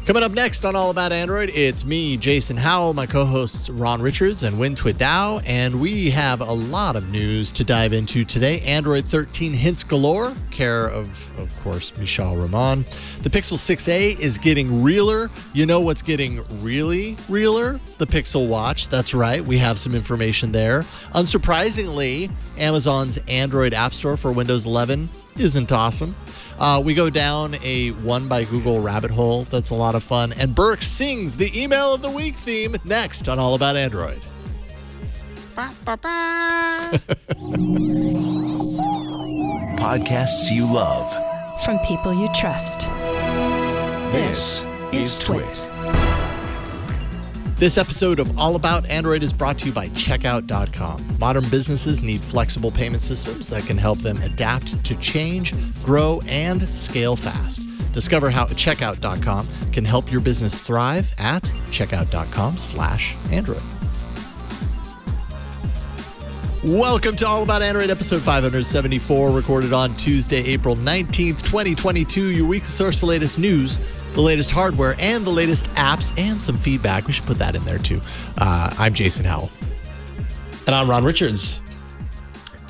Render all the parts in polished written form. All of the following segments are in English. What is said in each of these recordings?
Coming up next on All About Android, it's me, Jason Howell, my co-hosts Ron Richards and Win Twit Dow, and we have a lot of news to dive into today. Android 13 hints galore, care of course, Mishaal Rohan. The Pixel 6a is getting realer. You know what's getting really realer? The Pixel Watch. That's right. We have some information there. Unsurprisingly, Amazon's Android App Store for Windows 11 isn't awesome. We go down a One by Google rabbit hole that's a lot of fun. And Burke sings the Email of the Week theme next on All About Android. Podcasts you love. From people you trust. This is Twit. This episode of All About Android is brought to you by Checkout.com. Modern businesses need flexible payment systems that can help them adapt to change, grow, and scale fast. Discover how Checkout.com can help your business thrive at Checkout.com/Android. Welcome to All About Android, episode 574, recorded on Tuesday, April 19th, 2022. Your week's source for the latest news, the latest hardware, and the latest apps, and some feedback. We should put that in there, too. I'm Jason Howell. And I'm Ron Richards.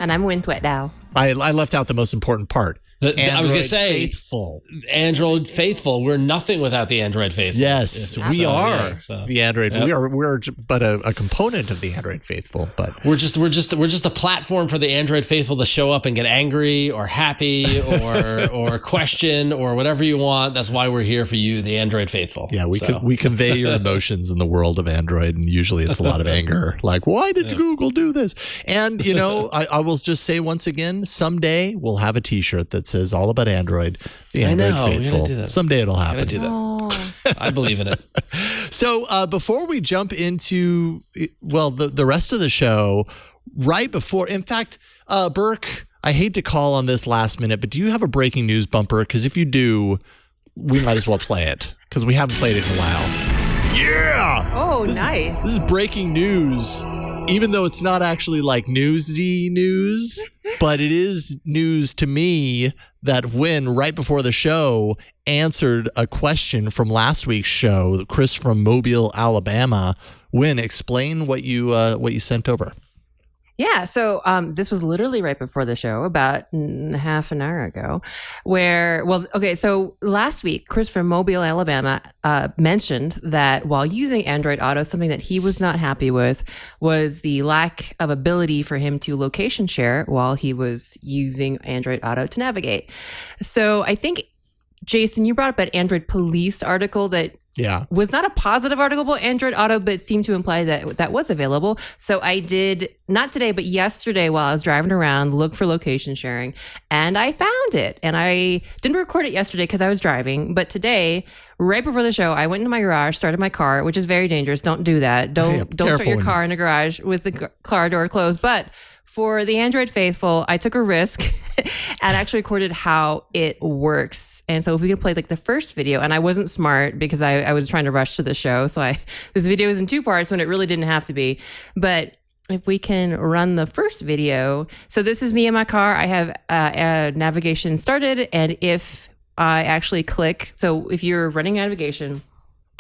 And I'm Win Twit Dow. I left out the most important part. I was going to say, faithful. Android faithful. We're nothing without the Android faithful. Yes, we are the Android. Yep. We're but a component of the Android faithful. But we're just a platform for the Android faithful to show up and get angry or happy or question or whatever you want. That's why we're here for you, the Android faithful. Yeah, we convey your emotions in the world of Android, and usually it's a lot of anger. Like, why did Google do this? And I will just say once again, someday we'll have a T-shirt that says All About Android, the Android faithful. Someday it'll happen. Do that. I believe in it. So before we jump into the rest of the show, right before, in fact, Burke, I hate to call on this last minute, but do you have a breaking news bumper? Because if you do, we might as well play it because we haven't played it in a while. Yeah. Oh, nice. This is breaking news. Even though it's not actually like newsy news, but it is news to me that Win, right before the show, answered a question from last week's show. Chris from Mobile, Alabama. Win, explain what you sent over. Yeah, so this was literally right before the show, about half an hour ago, so last week, Chris from Mobile, Alabama mentioned that while using Android Auto, something that he was not happy with was the lack of ability for him to location share while he was using Android Auto to navigate. So I think, Jason, you brought up an Android Police article that was not a positive article about Android Auto, but seemed to imply that that was available. So I did, not today, but yesterday while I was driving around, look for location sharing, and I found it. And I didn't record it yesterday because I was driving, but today, right before the show, I went into my garage, started my car, which is very dangerous. Don't do that. Don't start your car in a garage with the car door closed. But for the Android faithful, I took a risk and actually recorded how it works. And so if we can play like the first video, and I wasn't smart because I was trying to rush to the show. So this video is in two parts when it really didn't have to be. But if we can run the first video. So this is me in my car. I have navigation started. And if I actually click, so if you're running navigation,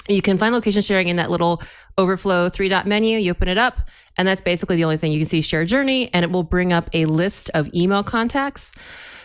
you can find location sharing in that little overflow 3-dot menu. You open it up, and that's basically the only thing you can see, share journey, and it will bring up a list of email contacts.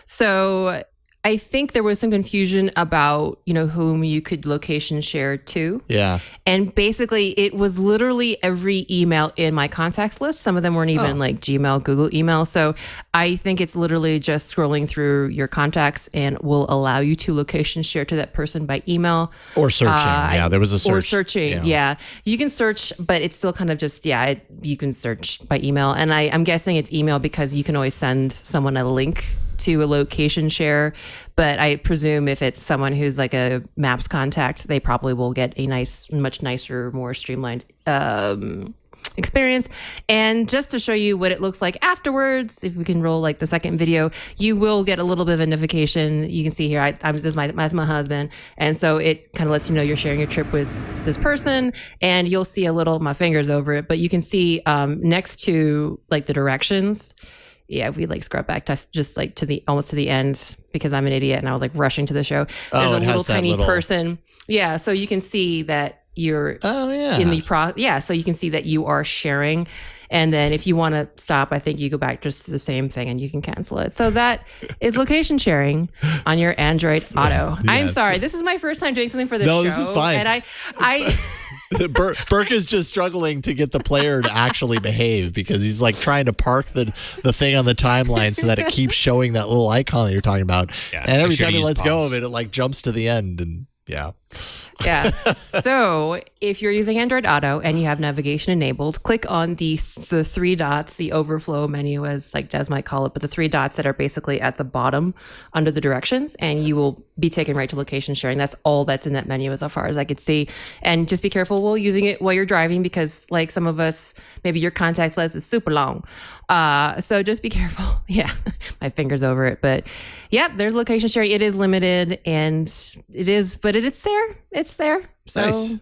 So I think there was some confusion about, whom you could location share to. Yeah. And basically it was literally every email in my contacts list. Some of them weren't even like Gmail, Google email. So I think it's literally just scrolling through your contacts and will allow you to location share to that person by email. Or searching. There was a search. Or searching. Yeah. You can search, but it's still kind of just, you can search by email. And I'm guessing it's email because you can always send someone a link to a location share, but I presume if it's someone who's like a Maps contact, they probably will get a much nicer, more streamlined experience. And just to show you what it looks like afterwards, if we can roll like the second video, you will get a little bit of a notification. You can see here, this is my husband. And so it kind of lets you know you're sharing your trip with this person, and you'll see a little, my fingers over it, but you can see next to like the directions. Yeah, if we like scrub back to just like to the almost to the end, because I'm an idiot and I was like rushing to the show. There's a little tiny person Yeah, so you can see that you're in the so you can see that you are sharing. And then if you want to stop, I think you go back just to the same thing and you can cancel it. So that is location sharing on your Android Auto. Yes. I'm sorry. This is my first time doing something for this show. No, this is fine. And I Burke is just struggling to get the player to actually behave because he's like trying to park the thing on the timeline so that it keeps showing that little icon that you're talking about. Yeah, and every time he lets go of it, it like jumps to the end and yeah. Yeah. So if you're using Android Auto and you have navigation enabled, click on the three dots, the overflow menu, as like Des might call it, but the three dots that are basically at the bottom under the directions, and you will be taken right to location sharing. That's all that's in that menu as far as I could see. And just be careful while using it while you're driving, because like some of us, maybe your contactless is super long. So just be careful. Yeah, my finger's over it. But yep, there's location sharing. It is limited and it's there. It's there. So Nice.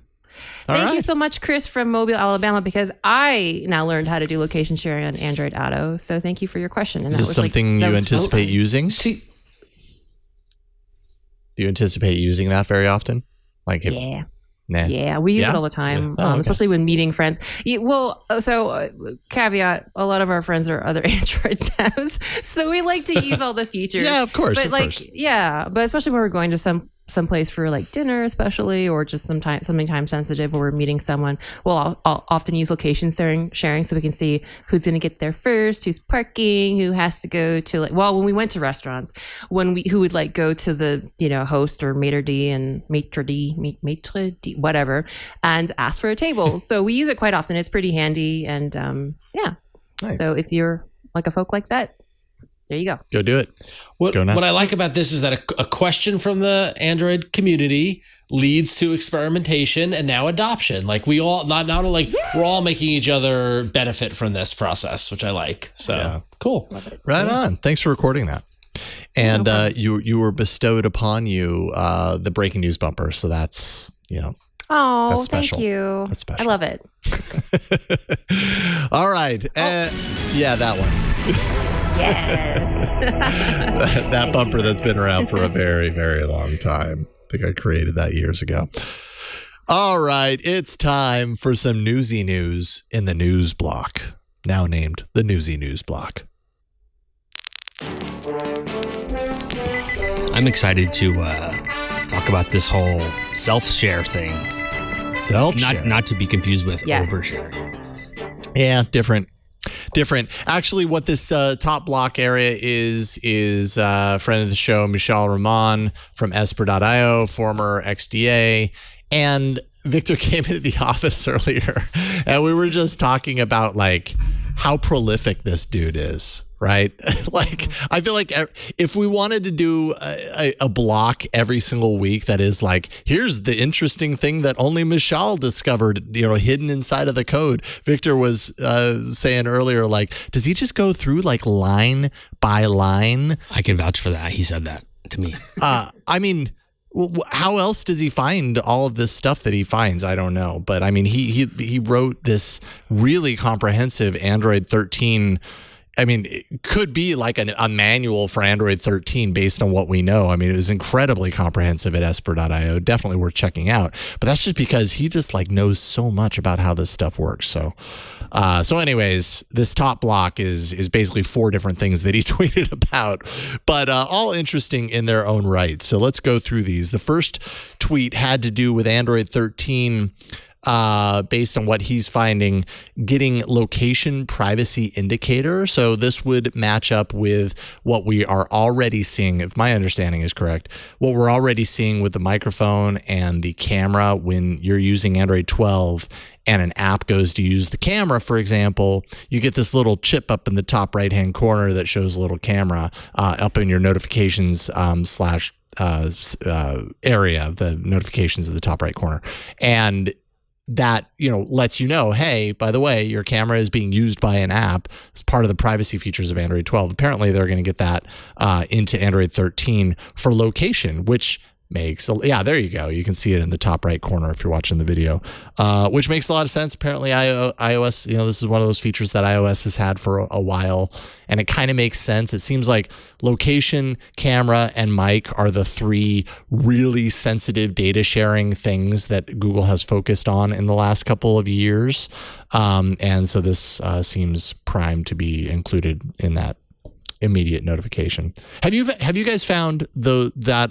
thank you so much, Chris from Mobile, Alabama, because I now learned how to do location sharing on Android Auto. So thank you for your question. And Is this something you anticipate using? See, Do you anticipate using that very often? Like, Yeah. nah. Yeah, we use Yeah? it all the time, Yeah. Oh, okay. especially when meeting friends. Caveat, a lot of our friends are other Android devs, so we like to use all the features. Yeah, of course. But but especially when we're going to some place for like dinner, especially, or just something time sensitive where we're meeting someone, we'll I'll often use location sharing so we can see who's going to get there first, who's parking, who has to go to when we went to restaurants, who would like go to the host or maitre d' whatever and ask for a table. So we use it quite often. It's pretty handy, and Nice. so if you're like a folk like that, there you go. Go do it. What Go nuts. I like about this is that a question from the Android community leads to experimentation and now adoption. Like we all, not only like we're all making each other benefit from this process, which I like. So Yeah. cool. Right on. Thanks for recording that. And you were bestowed upon you the breaking news bumper. So that's, Oh, That's special. thank you. That's special. I love it. All right. Yeah, that one. Yes. that bumper that's been around for a very, very long time. I think I created that years ago. All right. It's time for some newsy news in the news block, now named the Newsy News Block. I'm excited to talk about this whole self-share thing. Self-share. Not to be confused with Yes. overshare. Yeah, different. Actually, what this top block area is friend of the show, Mishaal Rohan from Esper.io, former XDA, and Victor came into the office earlier, and we were just talking about like how prolific this dude is. Right? Like, I feel like if we wanted to do a block every single week that is like, here's the interesting thing that only Mishaal discovered, hidden inside of the code. Victor was saying earlier, like, does he just go through like line by line? I can vouch for that. He said that to me. I mean, how else does he find all of this stuff that he finds? I don't know. But I mean, he wrote this really comprehensive Android 13. I mean, it could be like a manual for Android 13 based on what we know. I mean, it was incredibly comprehensive at Esper.io. Definitely worth checking out. But that's just because he just like knows so much about how this stuff works. So anyways, this top block is basically 4 different things that he tweeted about, but all interesting in their own right. So let's go through these. The first tweet had to do with Android 13. Based on what he's finding, getting location privacy indicator. So this would match up with what we are already seeing, if my understanding is correct, what we're already seeing with the microphone and the camera when you're using Android 12 and an app goes to use the camera, for example, you get this little chip up in the top right-hand corner that shows a little camera up in your notifications slash area, the notifications at the top right corner. And that, lets you know, hey, by the way, your camera is being used by an app. It's part of the privacy features of Android 12. Apparently, they're going to get that into Android 13 for location, which makes. Yeah, there you go. You can see it in the top right corner if you're watching the video, which makes a lot of sense. Apparently iOS, this is one of those features that iOS has had for a while, and it kind of makes sense. It seems like location, camera, and mic are the three really sensitive data sharing things that Google has focused on in the last couple of years. And so this seems primed to be included in that immediate notification. Have you guys found that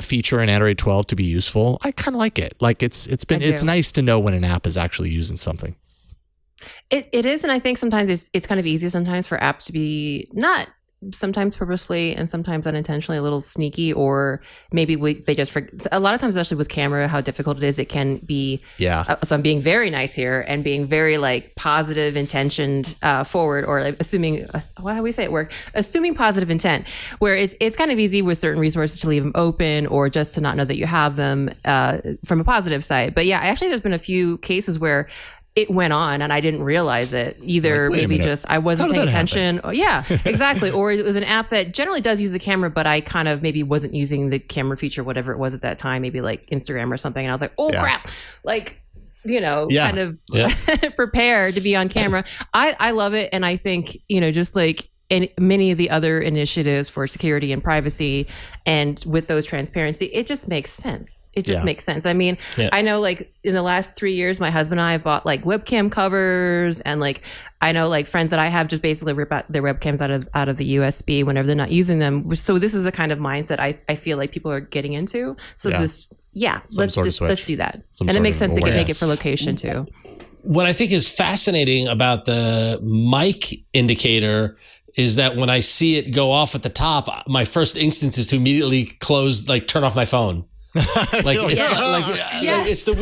feature in Android 12 to be useful? I kind of like it. Like it's nice to know when an app is actually using something. It is, and I think sometimes it's kind of easy sometimes for apps to be not sometimes purposefully and sometimes unintentionally a little sneaky, or maybe they just forget. A lot of times, especially with camera, how difficult it is. It can be. Yeah. So I'm being very nice here and being very like positive intentioned forward, or like assuming how do we say it work? Assuming positive intent, where it's kind of easy with certain resources to leave them open or just to not know that you have them from a positive side. But yeah, actually, there's been a few cases where it went on and I didn't realize it either. Like, maybe just I wasn't paying attention. Yeah, exactly. Or it was an app that generally does use the camera, but I kind of maybe wasn't using the camera feature, whatever it was at that time, maybe like Instagram or something. And I was like, crap. Like, kind of prepared to be on camera. I love it. And I think, just like in many of the other initiatives for security and privacy and with those transparency, it just makes sense. It just makes sense. I mean, I know like in the last 3 years, my husband and I have bought like webcam covers, and like I know like friends that I have just basically rip out their webcams out of the USB whenever they're not using them. So this is the kind of mindset I feel like people are getting into. So let's do that. And it makes sense to make it for location too. What I think is fascinating about the mic indicator is that when I see it go off at the top, my first instance is to immediately turn off my phone. It's the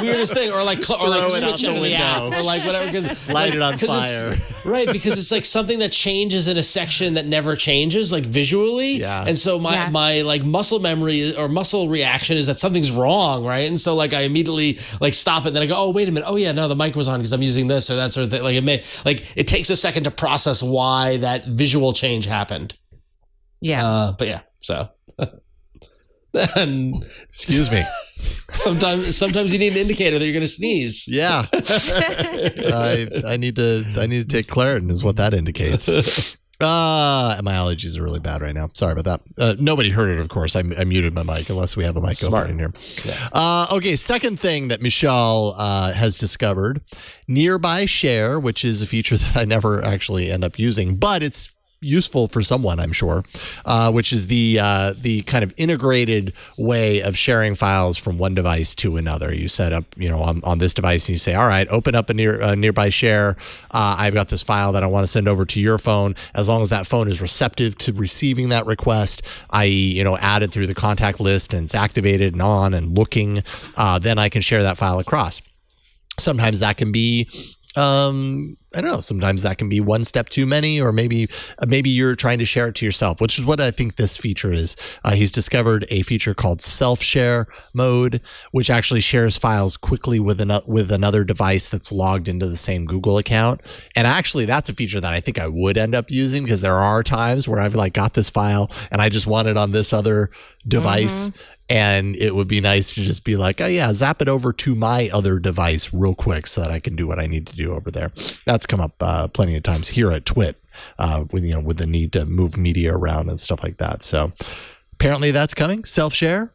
weirdest thing, or like switch out of the app, or like whatever. Light it on fire, right? Because it's like something that changes in a section that never changes, like visually. Yeah. And so my like muscle memory or muscle reaction is that something's wrong, right? And so like I immediately like stop it, and then I go, oh wait a minute, oh yeah, no, the mic was on because I'm using this or that sort of thing. Like it takes a second to process why that visual change happened. Yeah. But yeah, so. And excuse me. Sometimes you need an indicator that you're going to sneeze. Yeah. I need to take Claritin is what that indicates. My allergies are really bad right now. Sorry about that. Nobody heard it, of course. I muted my mic unless we have a mic open in here. Yeah. Okay, second thing that Mishaal has discovered, Nearby Share, which is a feature that I never actually end up using, but it's useful for someone, I'm sure, which is the kind of integrated way of sharing files from one device to another. You set up, on this device, and you say, all right, open up a Nearby Share. I've got this file that I want to send over to your phone. As long as that phone is receptive to receiving that request, i.e., add it through the contact list and it's activated and on and looking, then I can share that file across. Sometimes that can be I don't know. Sometimes that can be one step too many, or maybe you're trying to share it to yourself, which is what I think this feature is. He's discovered a feature called self-share mode, which actually shares files quickly with another device that's logged into the same Google account. And actually, that's a feature that I think I would end up using, because there are times where I've like got this file and I just want it on this other device. Mm-hmm. And it would be nice to just be like, oh yeah, zap it over to my other device real quick so that I can do what I need to do over there. That's come up plenty of times here at Twit, with the need to move media around and stuff like that. So apparently that's coming. Self-share,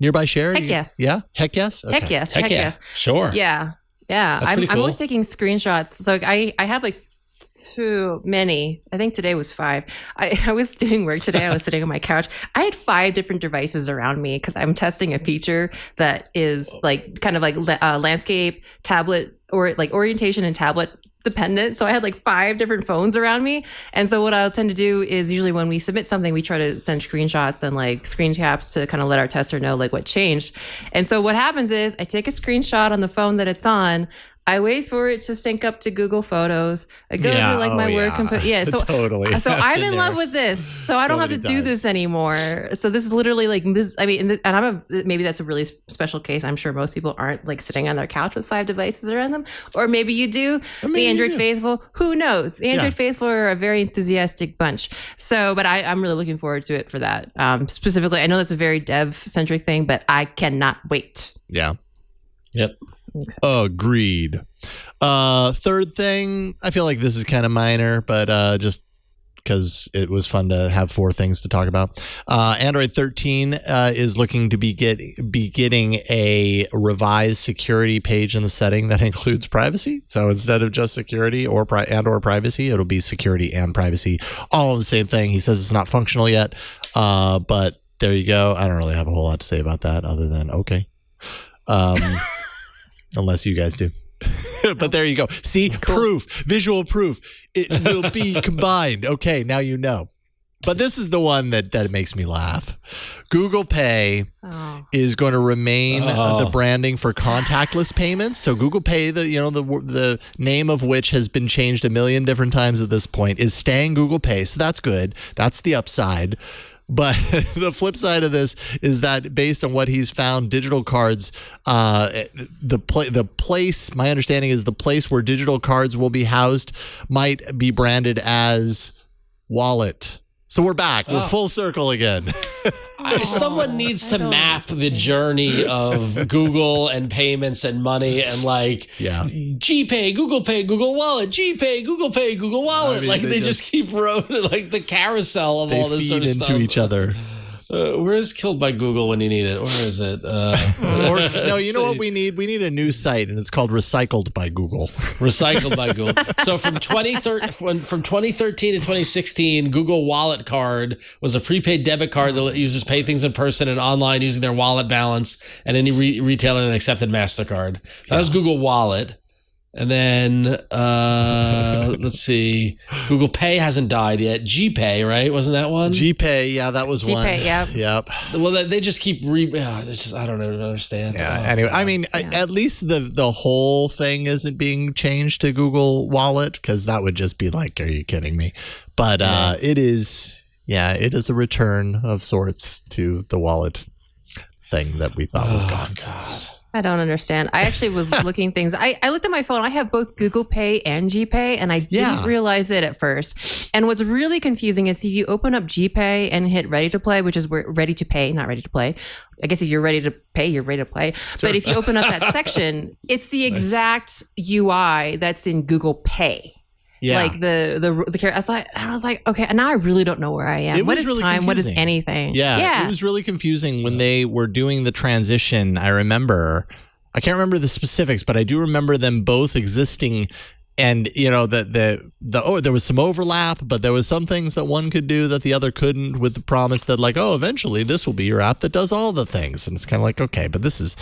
Nearby Share. Heck yes. Yeah. Heck yes. Okay. Heck yes. Heck yes. Sure. Yeah. I'm always taking screenshots. So I have like too many. I think today was 5. I was doing work today. I was sitting on my couch. I had 5 different devices around me because I'm testing a feature that is like kind of like landscape, tablet, or like orientation and tablet dependent. So I had like 5 different phones around me. And so what I'll tend to do is usually when we submit something, we try to send screenshots and like screen caps to kind of let our tester know like what changed. And so what happens is I take a screenshot on the phone that it's on. I wait for it to sync up to Google Photos. I go to like my work and so totally. So I'm in love with this. So I don't have to do this anymore. So this is literally like this. I mean, and maybe that's a really special case. I'm sure most people aren't like sitting on their couch with 5 devices around them, or maybe you do. The Android faithful, who knows? The Android faithful are a very enthusiastic bunch. So, but I'm really looking forward to it for that. Specifically, I know that's a very dev centric thing, but I cannot wait. Yeah. Yep. Agreed. Third thing, I feel like this is kind of minor, but just because it was fun to have 4 things to talk about. Android 13 is looking to be getting a revised security page in the setting that includes privacy. So instead of just security or privacy, it'll be security and privacy all in the same thing. He says it's not functional yet, but there you go. I don't really have a whole lot to say about that other than okay. Unless you guys do. But there you go. See, proof, visual proof. It will be combined. Okay, now you know. But this is the one that makes me laugh. Google Pay is going to remain the branding for contactless payments. So Google Pay, the name of which has been changed a million different times at this point, is staying Google Pay. So that's good. That's the upside. But the flip side of this is that based on what he's found, digital cards, the place, my understanding is the place where digital cards will be housed might be branded as wallet. So we're back. We're full circle again. Someone needs to map the journey of Google and payments and money and like GPay, Google Pay, Google Wallet, GPay, Google Pay, Google Wallet. I mean, like they just keep rolling like the carousel of all this sort of stuff. They feed into each other. Where is Killed by Google when you need it? Where is it? No, you know what we need? We need a new site, and it's called Recycled by Google. Recycled by Google. So from 2013 to 2016, Google Wallet Card was a prepaid debit card that let users pay things in person and online using their wallet balance and any retailer that accepted MasterCard. That was Google Wallet. And then, let's see, Google Pay hasn't died yet. GPay, right? Wasn't that one? GPay, yeah, that was one. GPay, Yep. Well, they just keep I don't understand. Yeah. Anyway, I mean, at least the whole thing isn't being changed to Google Wallet, because that would just be like, are you kidding me? But it is a return of sorts to the wallet thing that we thought was gone. God. I don't understand. I actually was looking things. I looked at my phone. I have both Google Pay and GPay, and I didn't realize it at first. And what's really confusing is if you open up GPay and hit ready to play, which is where ready to pay, not ready to play. I guess if you're ready to pay, you're ready to play. Sure. But if you open up that section, it's the exact UI that's in Google Pay. Yeah. Like the I was like, okay, and now I really don't know where I am. What is really time? Confusing. What is anything? Yeah, it was really confusing when they were doing the transition. I can't remember the specifics, but I do remember them both existing. And there was some overlap, but there was some things that one could do that the other couldn't, with the promise that like, eventually this will be your app that does all the things. And it's kind of like, okay, but this is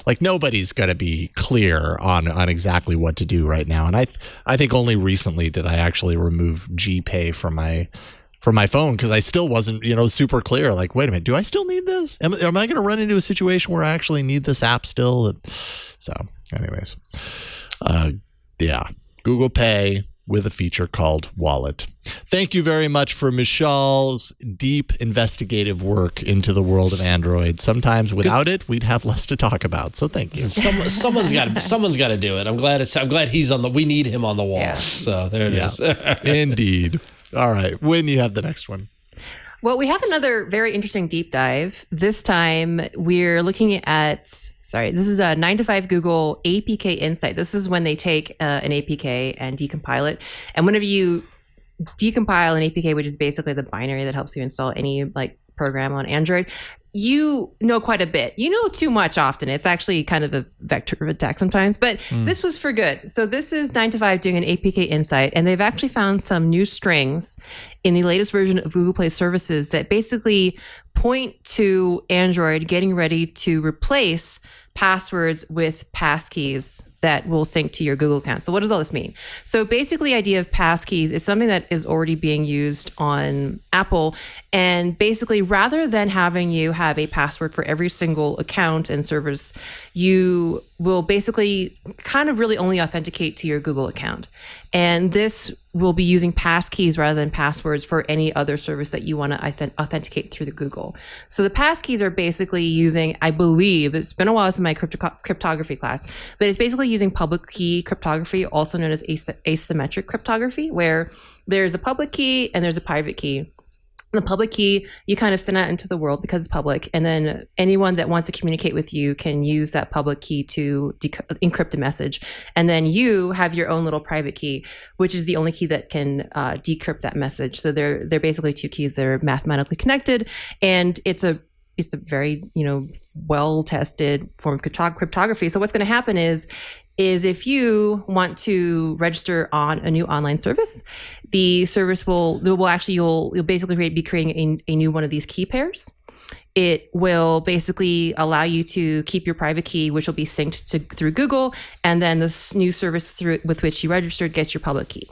like nobody's going to be clear on exactly what to do right now. And I think only recently did I actually remove GPay from my phone, because I still wasn't super clear. Like, wait a minute, do I still need this? Am I going to run into a situation where I actually need this app still? So, anyways, Google Pay with a feature called Wallet. Thank you very much for Mishaal's deep investigative work into the world of Android. Sometimes without it, we'd have less to talk about. So thank you. Someone's got to do it. I'm glad he's on we need him on the wall. Yeah. So there it is. Indeed. All right. When you have the next one. Well, we have another very interesting deep dive. This time we're looking at, this is a 9 to 5 Google APK Insight. This is when they take an APK and decompile it. And whenever you decompile an APK, which is basically the binary that helps you install any like program on Android, you know quite a bit. You know too much often. It's actually kind of a vector of attack sometimes, but this was for good. So this is 9 to 5 doing an APK Insight, and they've actually found some new strings in the latest version of Google Play services that basically point to Android getting ready to replace passwords with passkeys that will sync to your Google account. So what does all this mean? So basically the idea of passkeys is something that is already being used on Apple. And basically rather than having you have a password for every single account and service, you will basically kind of really only authenticate to your Google account. And this will be using passkeys rather than passwords for any other service that you want to authenticate through the Google. So the passkeys are basically using, I believe, it's been a while since my cryptography class, but it's basically using public key cryptography, also known as asymmetric cryptography, where there's a public key and there's a private key. The public key, you kind of send out into the world because it's public. And then anyone that wants to communicate with you can use that public key to encrypt a message. And then you have your own little private key, which is the only key that can decrypt that message. So they're basically two keys that are mathematically connected. And it's a very, well-tested form of cryptography. So what's going to happen is if you want to register on a new online service, the service you'll basically be creating a new one of these key pairs. It will basically allow you to keep your private key, which will be synced through Google, and then this new service with which you registered gets your public key.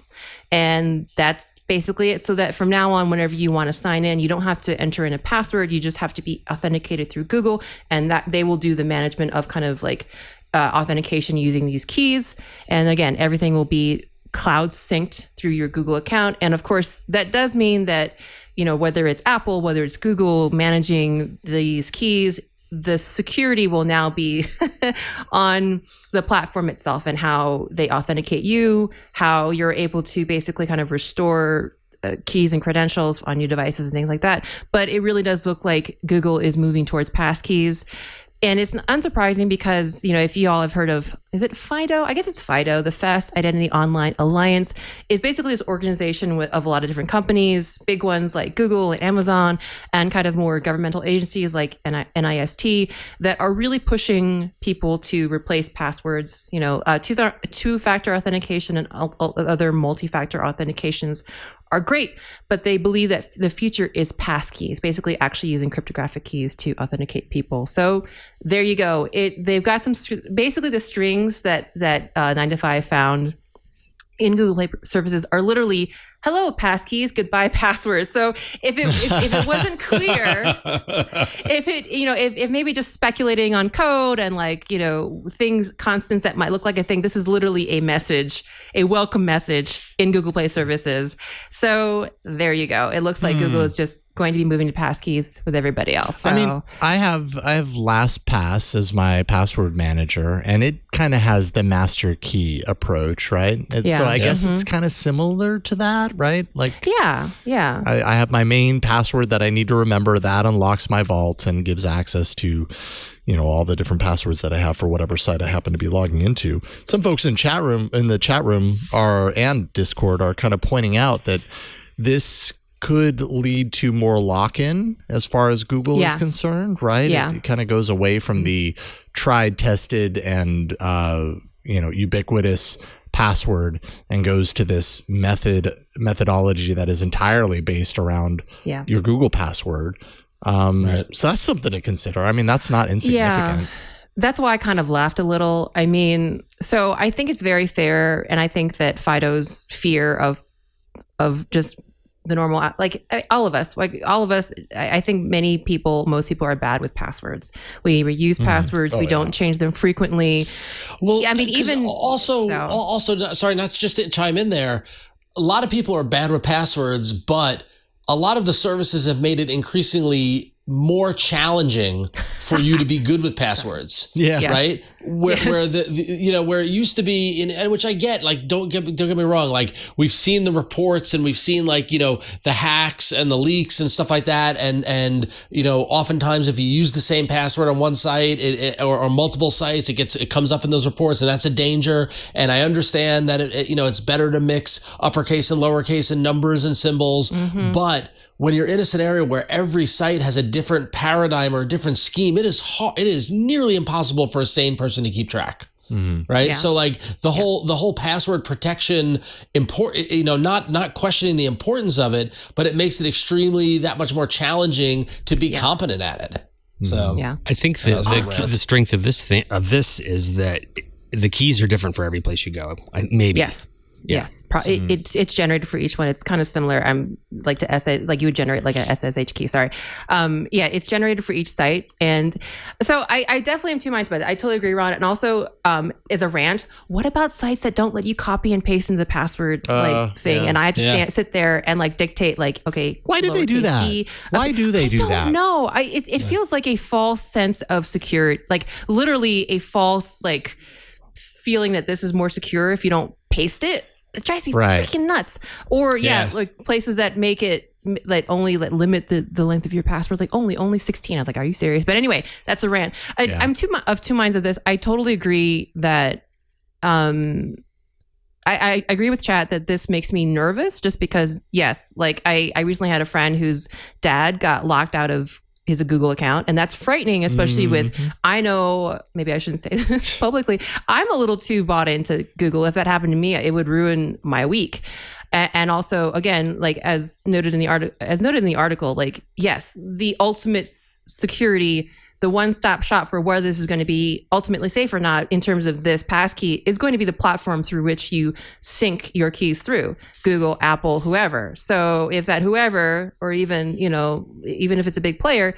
And that's basically it. So that from now on, whenever you want to sign in, you don't have to enter in a password. You just have to be authenticated through Google, and that they will do the management of kind of like authentication using these keys. And again, everything will be cloud synced through your Google account. And of course, that does mean that, whether it's Apple, whether it's Google managing these keys, the security will now be on the platform itself and how they authenticate you, how you're able to basically kind of restore keys and credentials on your devices and things like that. But it really does look like Google is moving towards passkeys. And it's unsurprising because, if you all have heard of, is it FIDO? I guess it's FIDO, the Fast Identity Online Alliance, is basically this organization of a lot of different companies, big ones like Google and Amazon, and kind of more governmental agencies like NIST that are really pushing people to replace passwords. Two-factor authentication and other multi-factor authentications are great, but they believe that the future is passkeys, basically actually using cryptographic keys to authenticate people. So there you go. They've got basically the strings that 9to5 found in Google Play services are literally, hello, passkeys, goodbye, passwords. So if it wasn't clear, if maybe just speculating on code and things, constants that might look like a thing, this is literally a message, a welcome message in Google Play services. So there you go. It looks like Google is just going to be moving to passkeys with everybody else. So. I mean, I have LastPass as my password manager, and it kind of has the master key approach, right? So I guess it's kind of similar to that, right? I have my main password that I need to remember. That unlocks my vault and gives access to all the different passwords that I have for whatever site I happen to be logging into. Some folks in the chat room and Discord are kind of pointing out that this could lead to more lock-in as far as Google is concerned, right? Yeah. It kind of goes away from the tried, tested, and ubiquitous password and goes to this methodology that is entirely based around your Google password. Right. So that's something to consider. I mean, that's not insignificant. Yeah. That's why I kind of laughed a little. I mean, so I think it's very fair, and I think that Fido's fear of just the normal, all of us, I think most people are bad with passwords. We reuse passwords. We don't change them frequently. Well, I mean, even also, sorry, not just to chime in there. A lot of people are bad with passwords, but a lot of the services have made it increasingly more challenging for you to be good with passwords. Right? Where it used to be and which I get, don't get me wrong, we've seen the reports and we've seen the hacks and the leaks and stuff like that, and oftentimes if you use the same password on one site or multiple sites, it comes up in those reports, and that's a danger. And I understand that it's better to mix uppercase and lowercase and numbers and symbols, but when you're in a scenario where every site has a different paradigm or a different scheme, it is nearly impossible for a sane person to keep track. Right. Yeah. So the whole password protection not questioning the importance of it, but it makes it extremely that much more challenging to be competent at it. So I think that the strength of this is that the keys are different for every place you go. Maybe. Yes. Yes, it's generated for each one. It's kind of similar. I'm like to SS, like you would generate like a SSH key. Sorry, it's generated for each site, and so I definitely am two minds about it. I totally agree, Ron. And also, as a rant, what about sites that don't let you copy and paste into the password thing, and I have to sit there and like dictate like, okay, why do they do that? Why do they do that? I don't know. It feels like a false sense of security, like literally a false like feeling that this is more secure if you don't paste it. It drives me freaking nuts. Or like places that make it like only like limit the length of your password, like only 16. I was like, are you serious? But anyway, that's a rant. I'm of two minds of this. I totally agree that I agree with chat that this makes me nervous just because yes, like I recently had a friend whose dad got locked out of his Google account, and that's frightening, especially with, I know, maybe I shouldn't say this publicly, I'm a little too bought into Google. If that happened to me, it would ruin my week. And also, again, like as noted in the article, like, yes, the ultimate security, the one-stop shop for whether this is going to be ultimately safe or not in terms of this passkey is going to be the platform through which you sync your keys through, Google, Apple, whoever. So if that whoever, or even, even if it's a big player,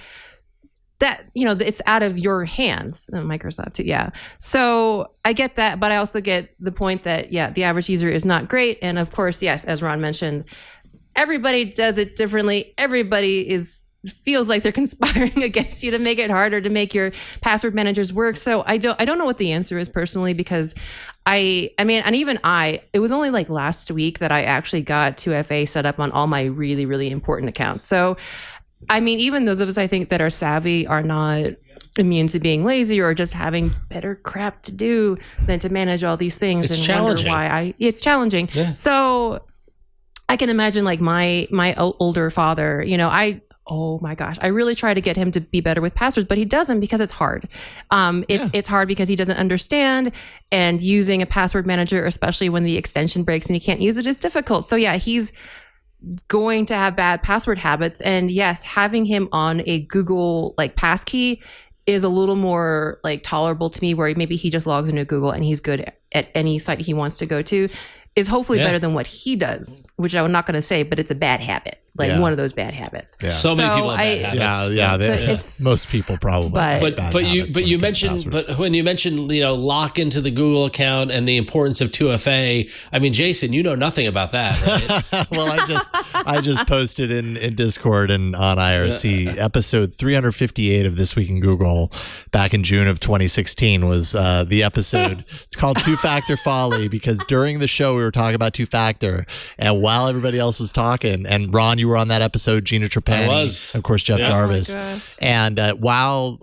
that, it's out of your hands, Microsoft too. Yeah. So I get that, but I also get the point that, the average user is not great. And of course, yes, as Ron mentioned, everybody does it differently. Everybody feels like they're conspiring against you to make it harder to make your password managers work. So I don't know what the answer is personally, because it was only like last week that I actually got 2FA set up on all my really, really important accounts. So, I mean, even those of us I think that are savvy are not immune to being lazy or just having better crap to do than to manage all these things. It's and challenging. Wonder why it's challenging. Yeah. So I can imagine like my older father, oh my gosh, I really try to get him to be better with passwords, but he doesn't because it's hard. It's hard because he doesn't understand, and using a password manager, especially when the extension breaks and he can't use it, is difficult. So he's going to have bad password habits. And yes, having him on a Google like passkey is a little more like tolerable to me, where maybe he just logs into Google and he's good at any site he wants to go to, is hopefully better than what he does, which I'm not going to say, but it's a bad habit. Like one of those bad habits. Yeah. So many people have bad habits. Most people probably. But when you mentioned lock into the Google account and the importance of 2FA, I mean, Jason, you know nothing about that, right? Well, I just posted in Discord and on IRC episode 358 of This Week in Google back in June of 2016 was the episode. It's called Two-Factor Folly, because during the show we were talking about two-factor, and while everybody else was talking, and Ron, you were on that episode, Gina Trapani, of course, Jeff Jarvis. And while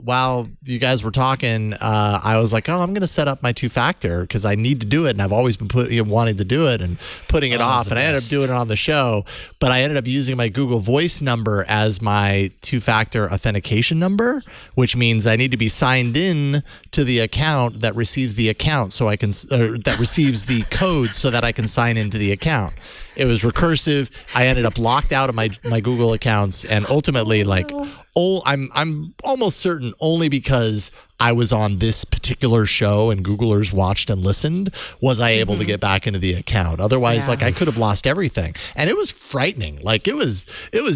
you guys were talking, I was like, I'm going to set up my two-factor because I need to do it. And I've always been wanting to do it and putting it off. And I ended up doing it on the show. But I ended up using my Google Voice number as my two-factor authentication number, which means I need to be signed in to the account that receives the account so I can, that receives the code so that I can sign into the account. It was recursive. I ended up locked out of my Google accounts, and ultimately, I'm almost certain only because I was on this particular show and Googlers watched and listened was I able to get back into the account. Otherwise, I could have lost everything, and it was frightening. Like it was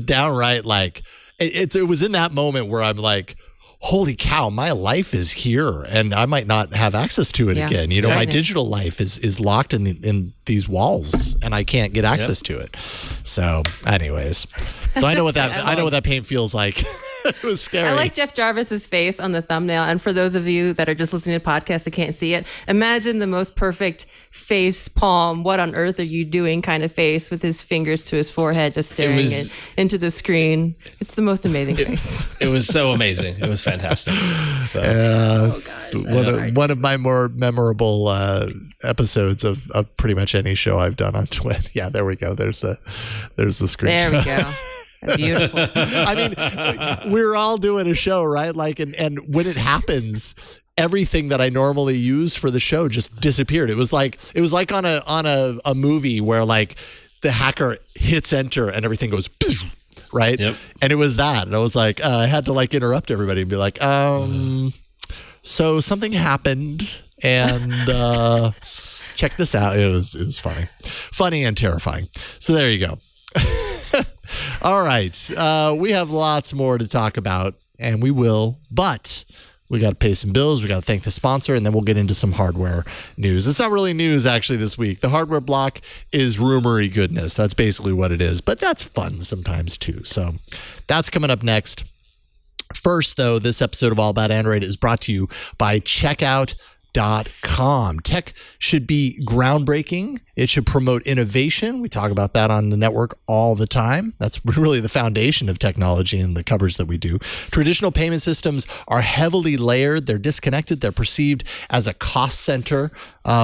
downright like it was in that moment where I'm like, holy cow, my life is here and I might not have access to it again. My digital life is locked in these walls and I can't get access to it. So anyways, I know what that pain feels like. It was scary. I like Jeff Jarvis's face on the thumbnail. And for those of you that are just listening to podcasts that can't see it, imagine the most perfect face palm, what on earth are you doing kind of face with his fingers to his forehead, just staring into the screen. It's the most amazing face. It was so amazing. It was fantastic. So. One of my more memorable episodes of pretty much any show I've done on Twit. Yeah, there we go. There's the screen. There we go. Beautiful. I mean, we're all doing a show, right? Like, and when it happens, everything that I normally use for the show just disappeared. It was like on a movie where like the hacker hits enter and everything goes, right? Yep. And it was that. And I was like, I had to like interrupt everybody and be like, so something happened and check this out. It was funny and terrifying. So there you go. All right. We have lots more to talk about, and we will, but we got to pay some bills. We got to thank the sponsor, and then we'll get into some hardware news. It's not really news, actually, this week. The hardware block is rumory goodness. That's basically what it is, but that's fun sometimes too. So that's coming up next. First, though, this episode of All About Android is brought to you by Checkout.com. Tech should be groundbreaking. It should promote innovation. We talk about that on the network all the time. That's really the foundation of technology and the coverage that we do. Traditional payment systems are heavily layered. They're disconnected. They're perceived as a cost center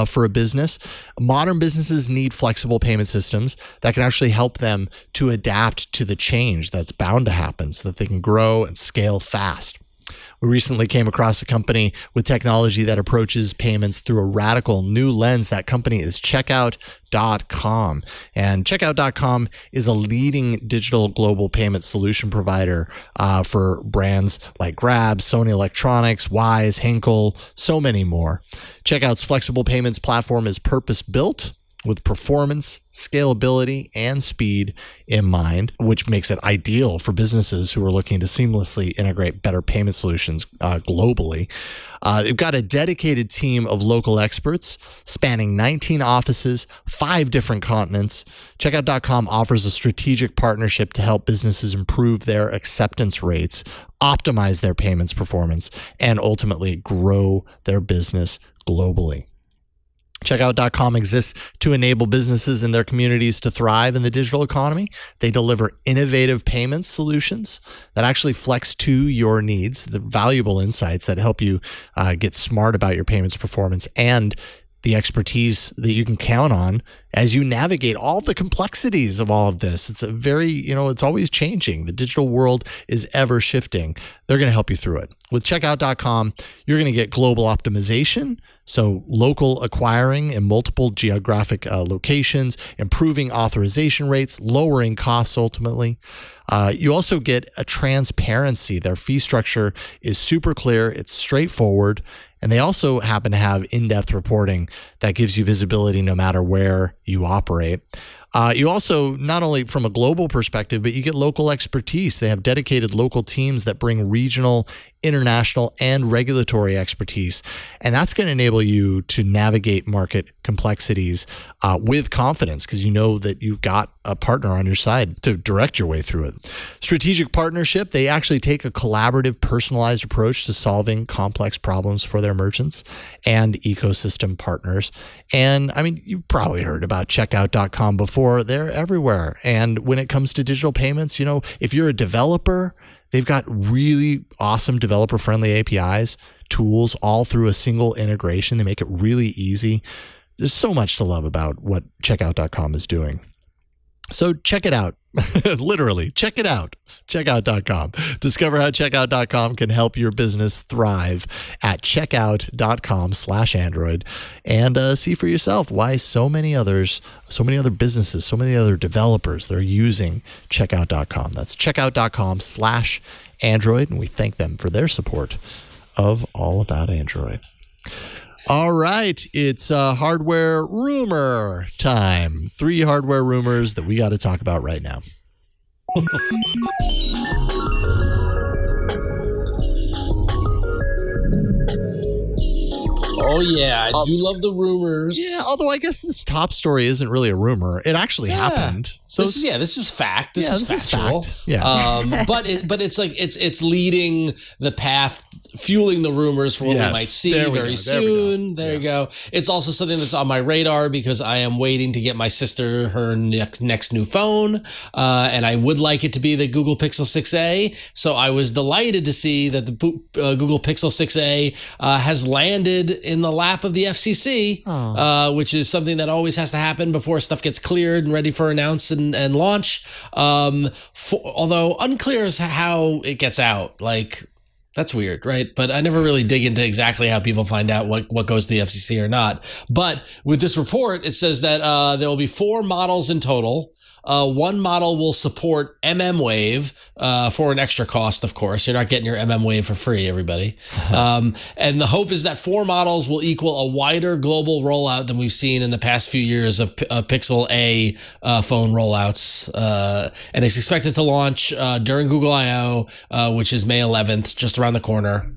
for a business. Modern businesses need flexible payment systems that can actually help them to adapt to the change that's bound to happen so that they can grow and scale fast. We recently came across a company with technology that approaches payments through a radical new lens. That company is Checkout.com. And Checkout.com is a leading digital global payment solution provider for brands like Grab, Sony Electronics, Wise, Henkel, so many more. Checkout's flexible payments platform is purpose-built with performance, scalability, and speed in mind, which makes it ideal for businesses who are looking to seamlessly integrate better payment solutions globally. They've got a dedicated team of local experts spanning 19 offices, 5 different continents. Checkout.com offers a strategic partnership to help businesses improve their acceptance rates, optimize their payments performance, and ultimately grow their business globally. Checkout.com exists to enable businesses in their communities to thrive in the digital economy. They deliver innovative payment solutions that actually flex to your needs, the valuable insights that help you get smart about your payments performance, and the expertise that you can count on as you navigate all the complexities of all of this. It's a very, it's always changing. The digital world is ever shifting. They're going to help you through it. With Checkout.com, you're going to get global optimization, so local acquiring in multiple geographic locations, improving authorization rates, lowering costs ultimately. You also get a transparency. Their fee structure is super clear. It's straightforward. And they also happen to have in-depth reporting that gives you visibility no matter where you operate. You also, not only from a global perspective, but you get local expertise. They have dedicated local teams that bring regional, international, and regulatory expertise. And that's going to enable you to navigate market complexities with confidence because you know that you've got a partner on your side to direct your way through it. Strategic partnership, they actually take a collaborative, personalized approach to solving complex problems for their merchants and ecosystem partners. And I mean, you've probably heard about Checkout.com before. They're everywhere. And when it comes to digital payments, if you're a developer, they've got really awesome developer-friendly APIs, tools, all through a single integration. They make it really easy. There's so much to love about what Checkout.com is doing. So check it out. Literally, check it out. Checkout.com. Discover how Checkout.com can help your business thrive at checkout.com/Android and see for yourself why so many other businesses, so many other developers, they're using Checkout.com. That's checkout.com/Android, and we thank them for their support of All About Android. All right, it's hardware rumor time. 3 hardware rumors that we got to talk about right now. Oh, yeah. I do love the rumors. Yeah, although I guess this top story isn't really a rumor. It actually happened. So this is fact. This is factual. Fact. Yeah. But it's like it's leading the path, fueling the rumors for what we might see very soon. There you go. It's also something that's on my radar because I am waiting to get my sister her next new phone, and I would like it to be the Google Pixel 6a. So I was delighted to see that the Google Pixel 6a has landed in the lap of the FCC, which is something that always has to happen before stuff gets cleared and ready for announce and launch. Although unclear as how it gets out. Like, that's weird, right? But I never really dig into exactly how people find out what goes to the FCC or not. But with this report, it says that there will be 4 models in total. One model will support Wave for an extra cost, of course. You're not getting your Wave for free, everybody. And the hope is that 4 models will equal a wider global rollout than we've seen in the past few years of Pixel A phone rollouts. And it's expected to launch during Google I/O, which is May 11th, just around the corner.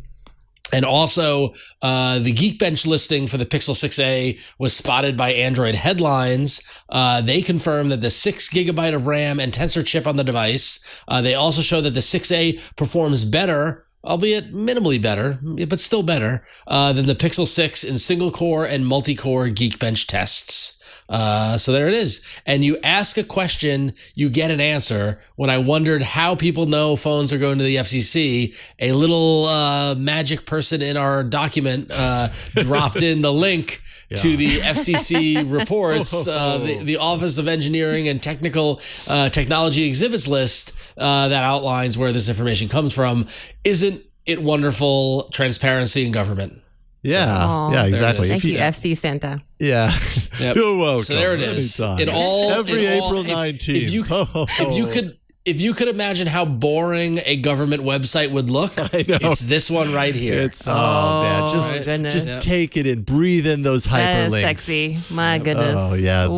And also, the Geekbench listing for the Pixel 6a was spotted by Android Headlines. They confirmed that the 6 gigabyte of RAM and Tensor chip on the device. They also show that the 6a performs better, albeit minimally better, but still better, than the Pixel 6 in single-core and multi-core Geekbench tests. So there it is. And you ask a question, you get an answer. When I wondered how people know phones are going to the FCC, a little magic person in our document dropped in the link to the FCC reports, the Office of Engineering and Technology Exhibits list that outlines where this information comes from. Isn't it wonderful transparency in government? Yeah, yeah, exactly. Thank you, FC Santa. Yeah, yep. You're welcome. So there it is. Every April 19th. If you could imagine how boring a government website would look, it's this one right here. It's man, just take it in, breathe in those hyperlinks. Sexy, my goodness. Oh yeah,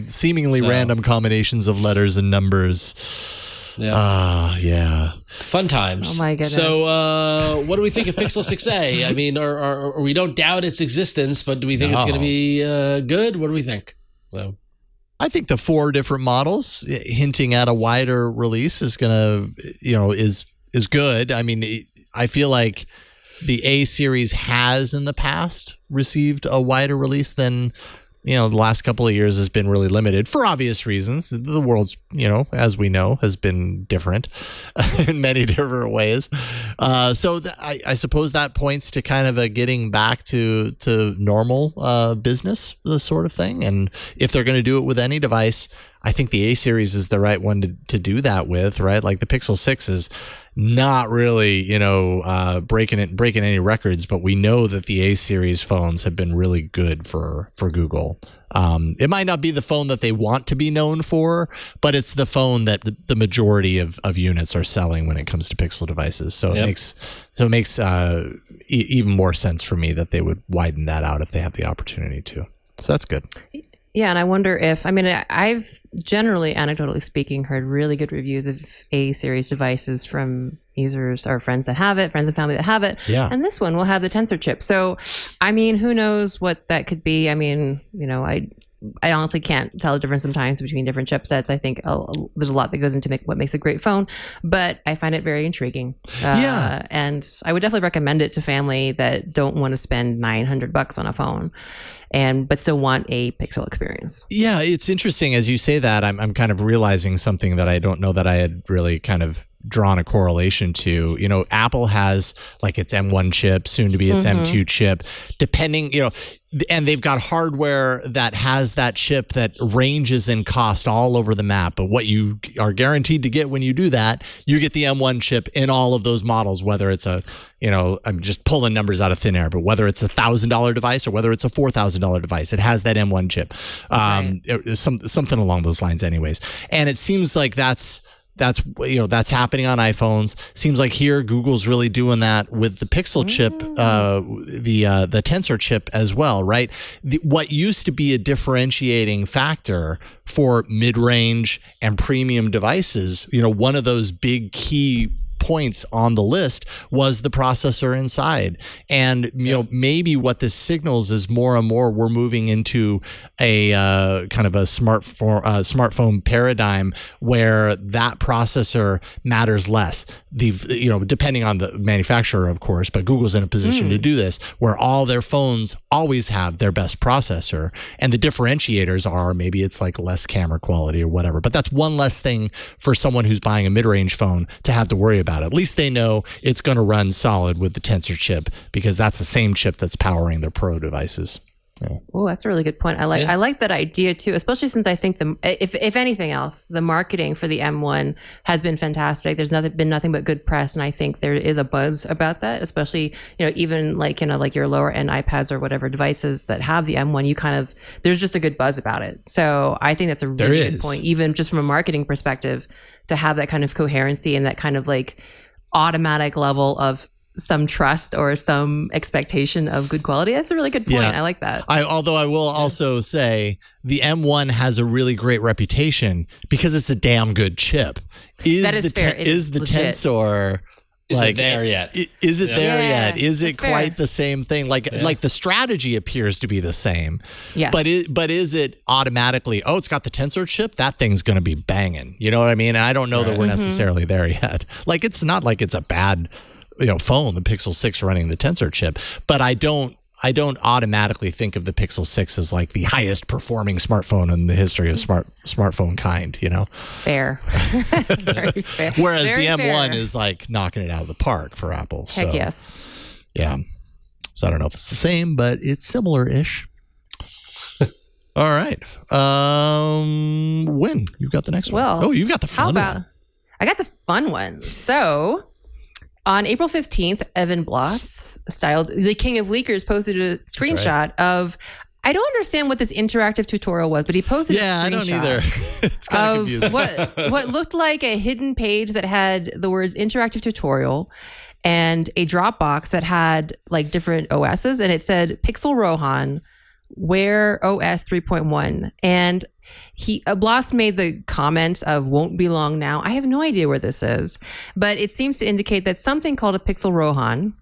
seemingly random combinations of letters and numbers. Yeah. Fun times. Oh my goodness. So, what do we think of Pixel 6a? I mean, or we don't doubt its existence, but do we think it's going to be good? What do we think? Well, I think the 4 different models hinting at a wider release is going to, is good. I mean, I feel like the A series has in the past received a wider release than the last couple of years has been really limited for obvious reasons. The world's, as we know, has been different in many different ways. So I suppose that points to kind of a getting back to normal business, this sort of thing. And if they're going to do it with any device, I think the A series is the right one to do that with, right? Like the Pixel 6 is not really, breaking any records, but we know that the A series phones have been really good for Google. It might not be the phone that they want to be known for, but it's the phone that the majority of units are selling when it comes to Pixel devices. So it makes even more sense for me that they would widen that out if they have the opportunity to. So that's good. Yeah, and I wonder if, I've generally, anecdotally speaking, heard really good reviews of A-series devices from users or friends that have it, friends and family that have it. Yeah. And this one will have the Tensor chip. So, who knows what that could be? I honestly can't tell the difference sometimes between different chipsets. I think there's a lot that goes into what makes a great phone, but I find it very intriguing. And I would definitely recommend it to family that don't want to spend $900 on a phone, but still want a Pixel experience. Yeah, it's interesting as you say that. I'm kind of realizing something that I don't know that I had really kind of drawn a correlation to. Apple has like its M1 chip, soon to be its M2 chip, depending, and they've got hardware that has that chip that ranges in cost all over the map. But what you are guaranteed to get when you do that, you get the M1 chip in all of those models, whether it's I'm just pulling numbers out of thin air, but whether it's $1,000 device or whether it's a $4,000 device, it has that M1 chip, something along those lines anyways. And it seems like that's happening on iPhones. Seems like here Google's really doing that with the Pixel chip, the Tensor chip as well, right? What used to be a differentiating factor for mid-range and premium devices, one of those big key points on the list was the processor inside. And maybe what this signals is more and more we're moving into a kind of a smartphone paradigm where that processor matters less. Depending on the manufacturer, of course, but Google's in a position to do this where all their phones always have their best processor, and the differentiators are maybe it's like less camera quality or whatever, but that's one less thing for someone who's buying a mid-range phone to have to worry about. At least they know it's going to run solid with the Tensor chip because that's the same chip that's powering their Pro devices. Oh, that's a really good point. I like that idea too, especially since I think if anything else, the marketing for the M1 has been fantastic. There's been nothing but good press, and I think there is a buzz about that. Especially even like your lower end iPads or whatever devices that have the M1, there's just a good buzz about it. So I think that's a really good point, even just from a marketing perspective, to have that kind of coherency and that kind of like automatic level of some trust or some expectation of good quality. That's a really good point. Yeah. I like that. Although I will also say the M1 has a really great reputation because it's a damn good chip. That is fair. Is the legit. Tensor Is it there yet? Is it there yet? Is it quite fair. the same thing? Like the strategy appears to be the same. Yes. But is it automatically, it's got the Tensor chip? That thing's going to be banging. You know what I mean? And I don't know that we're necessarily there yet. Like, it's not like it's a bad phone, the Pixel 6 running the Tensor chip, but I don't automatically think of the Pixel 6 as like the highest performing smartphone in the history of smartphone kind, Fair. Very fair. Whereas Very the M1 fair. is like knocking it out of the park for Apple. Heck yes. Yeah. So I don't know if it's the same, but it's similar-ish. All right. When you've got the next one. Well, You've got the fun one. I got the fun one. So on April 15th, Evan Bloss, styled the king of leakers, posted a screenshot of, I don't understand what this interactive tutorial was, but he posted a screenshot. I don't either. It's kind of confusing. what looked like a hidden page that had the words interactive tutorial and a Dropbox that had like different OSs, and it said Pixel Rohan, Wear OS 3.1. And Bloss made the comment of won't be long now. I have no idea where this is, but it seems to indicate that something called a Pixel Rohan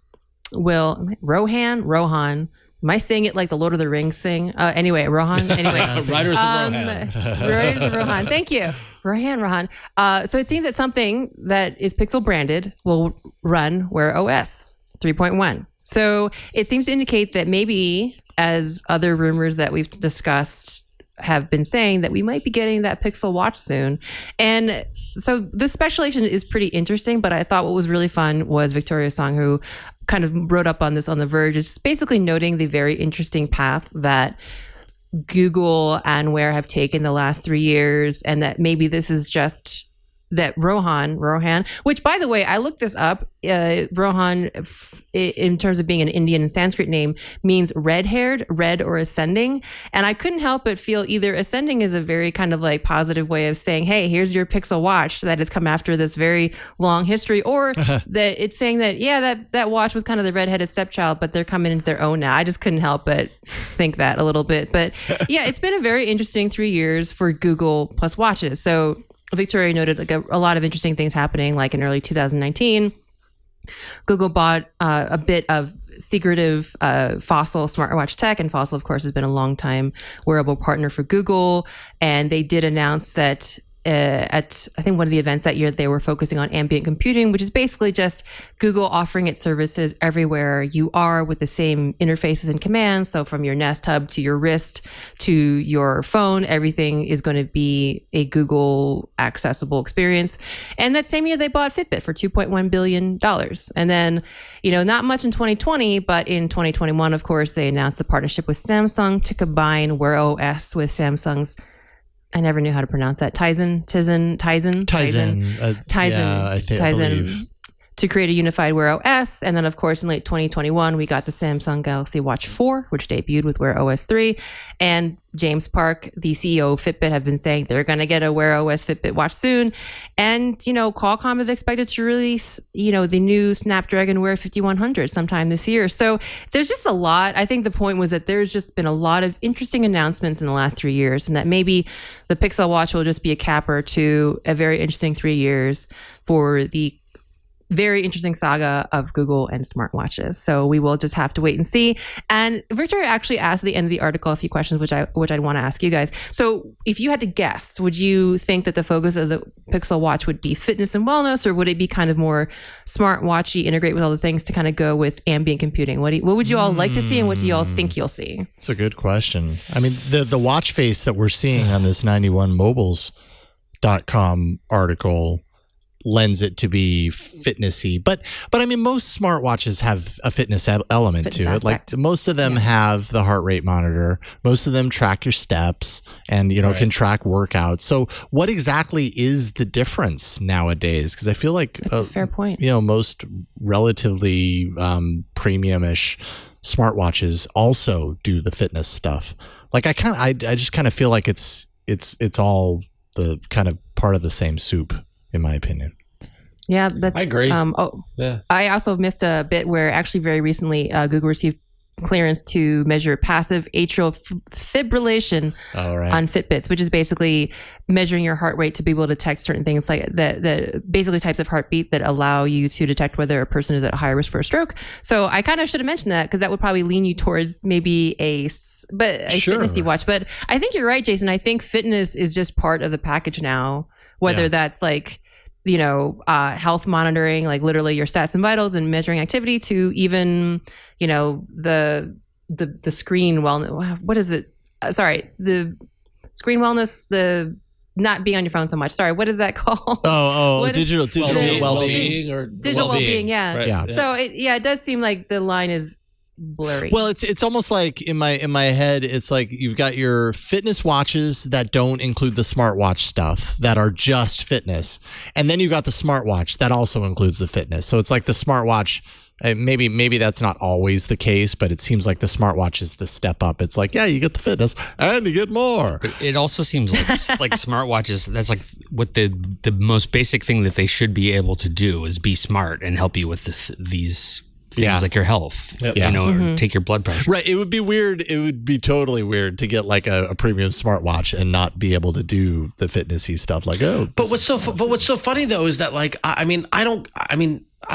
Rohan. Am I saying it like the Lord of the Rings thing? Anyway, Rohan. Anyway, Riders of Rohan. Riders of Rohan. Thank you. Rohan. So it seems that something that is Pixel branded will run Wear OS 3.1. So it seems to indicate that maybe, as other rumors that we've discussed have been saying, that we might be getting that Pixel Watch soon. And so the speculation is pretty interesting, but I thought what was really fun was Victoria Song, who kind of wrote up on this on The Verge, is basically noting the very interesting path that Google and Wear have taken the last 3 years, and that maybe this is just that Rohan, which, by the way, I looked this up. Rohan, in terms of being an Indian and Sanskrit name, means red-haired, red or ascending. And I couldn't help but feel either ascending is a very kind of like positive way of saying, hey, here's your Pixel Watch that has come after this very long history, or that it's saying that, that watch was kind of the redheaded stepchild, but they're coming into their own now. I just couldn't help but think that a little bit. But yeah, it's been a very interesting 3 years for Google plus watches. So Victoria noted like a lot of interesting things happening, like in early 2019, Google bought a bit of secretive Fossil smartwatch tech, and Fossil, of course, has been a long time wearable partner for Google. And they did announce that at, I think, one of the events that year, they were focusing on ambient computing, which is basically just Google offering its services everywhere you are with the same interfaces and commands. So from your Nest Hub to your wrist to your phone, everything is going to be a Google accessible experience. And that same year, they bought Fitbit for $2.1 billion. And then, not much in 2020, but in 2021, of course, they announced the partnership with Samsung to combine Wear OS with Samsung's, I never knew how to pronounce that, Tizen, to create a unified Wear OS. And then, of course, in late 2021, we got the Samsung Galaxy Watch 4, which debuted with Wear OS 3. And James Park, the CEO of Fitbit, have been saying they're going to get a Wear OS Fitbit watch soon. And, Qualcomm is expected to release, the new Snapdragon Wear 5100 sometime this year. So there's just a lot. I think the point was that there's just been a lot of interesting announcements in the last 3 years, and that maybe the Pixel Watch will just be a capper to a very interesting 3 years for the very interesting saga of Google and smartwatches. So we will just have to wait and see. And Victoria actually asked at the end of the article a few questions, which I'd want to ask you guys. So if you had to guess, would you think that the focus of the Pixel Watch would be fitness and wellness, or would it be kind of more smartwatchy, integrate with all the things to kind of go with ambient computing? What would you all like to see, and what do you all think you'll see? It's a good question. I mean, the watch face that we're seeing on this 91mobiles.com article lends it to be fitnessy. But I mean, most smartwatches have a fitness element to it. Like most of them have the heart rate monitor. Most of them track your steps and, can track workouts. So what exactly is the difference nowadays? Because I feel like that's a fair point. Most relatively premium-ish smartwatches also do the fitness stuff. Like I just kind of feel like it's all the kind of part of the same soup, in my opinion. Yeah, I agree. Yeah. I also missed a bit where actually very recently Google received clearance to measure passive atrial fibrillation on Fitbits, which is basically measuring your heart rate to be able to detect certain things like the basically types of heartbeat that allow you to detect whether a person is at higher risk for a stroke. So I kind of should have mentioned that because that would probably lean you towards maybe a fitnessy watch. But I think you're right, Jason. I think fitness is just part of the package now, whether that's like, health monitoring, like literally your stats and vitals and measuring activity, to even, the screen wellness. What is it? The screen wellness, the not being on your phone so much. Sorry, what is that called? Digital well-being or digital well-being. Yeah. Right. Yeah. So it does seem like the line is blurry. Well, it's almost like in my head, it's like you've got your fitness watches that don't include the smartwatch stuff that are just fitness, and then you've got the smartwatch that also includes the fitness. So it's like the smartwatch. Maybe that's not always the case, but it seems like the smartwatch is the step up. It's like, you get the fitness and you get more. But it also seems like smartwatches, that's like what the most basic thing that they should be able to do is be smart and help you with these things like your health, or take your blood pressure. Right. It would be weird. It would be totally weird to get like a premium smartwatch and not be able to do the fitnessy stuff. Like, but what's so funny though is that like, I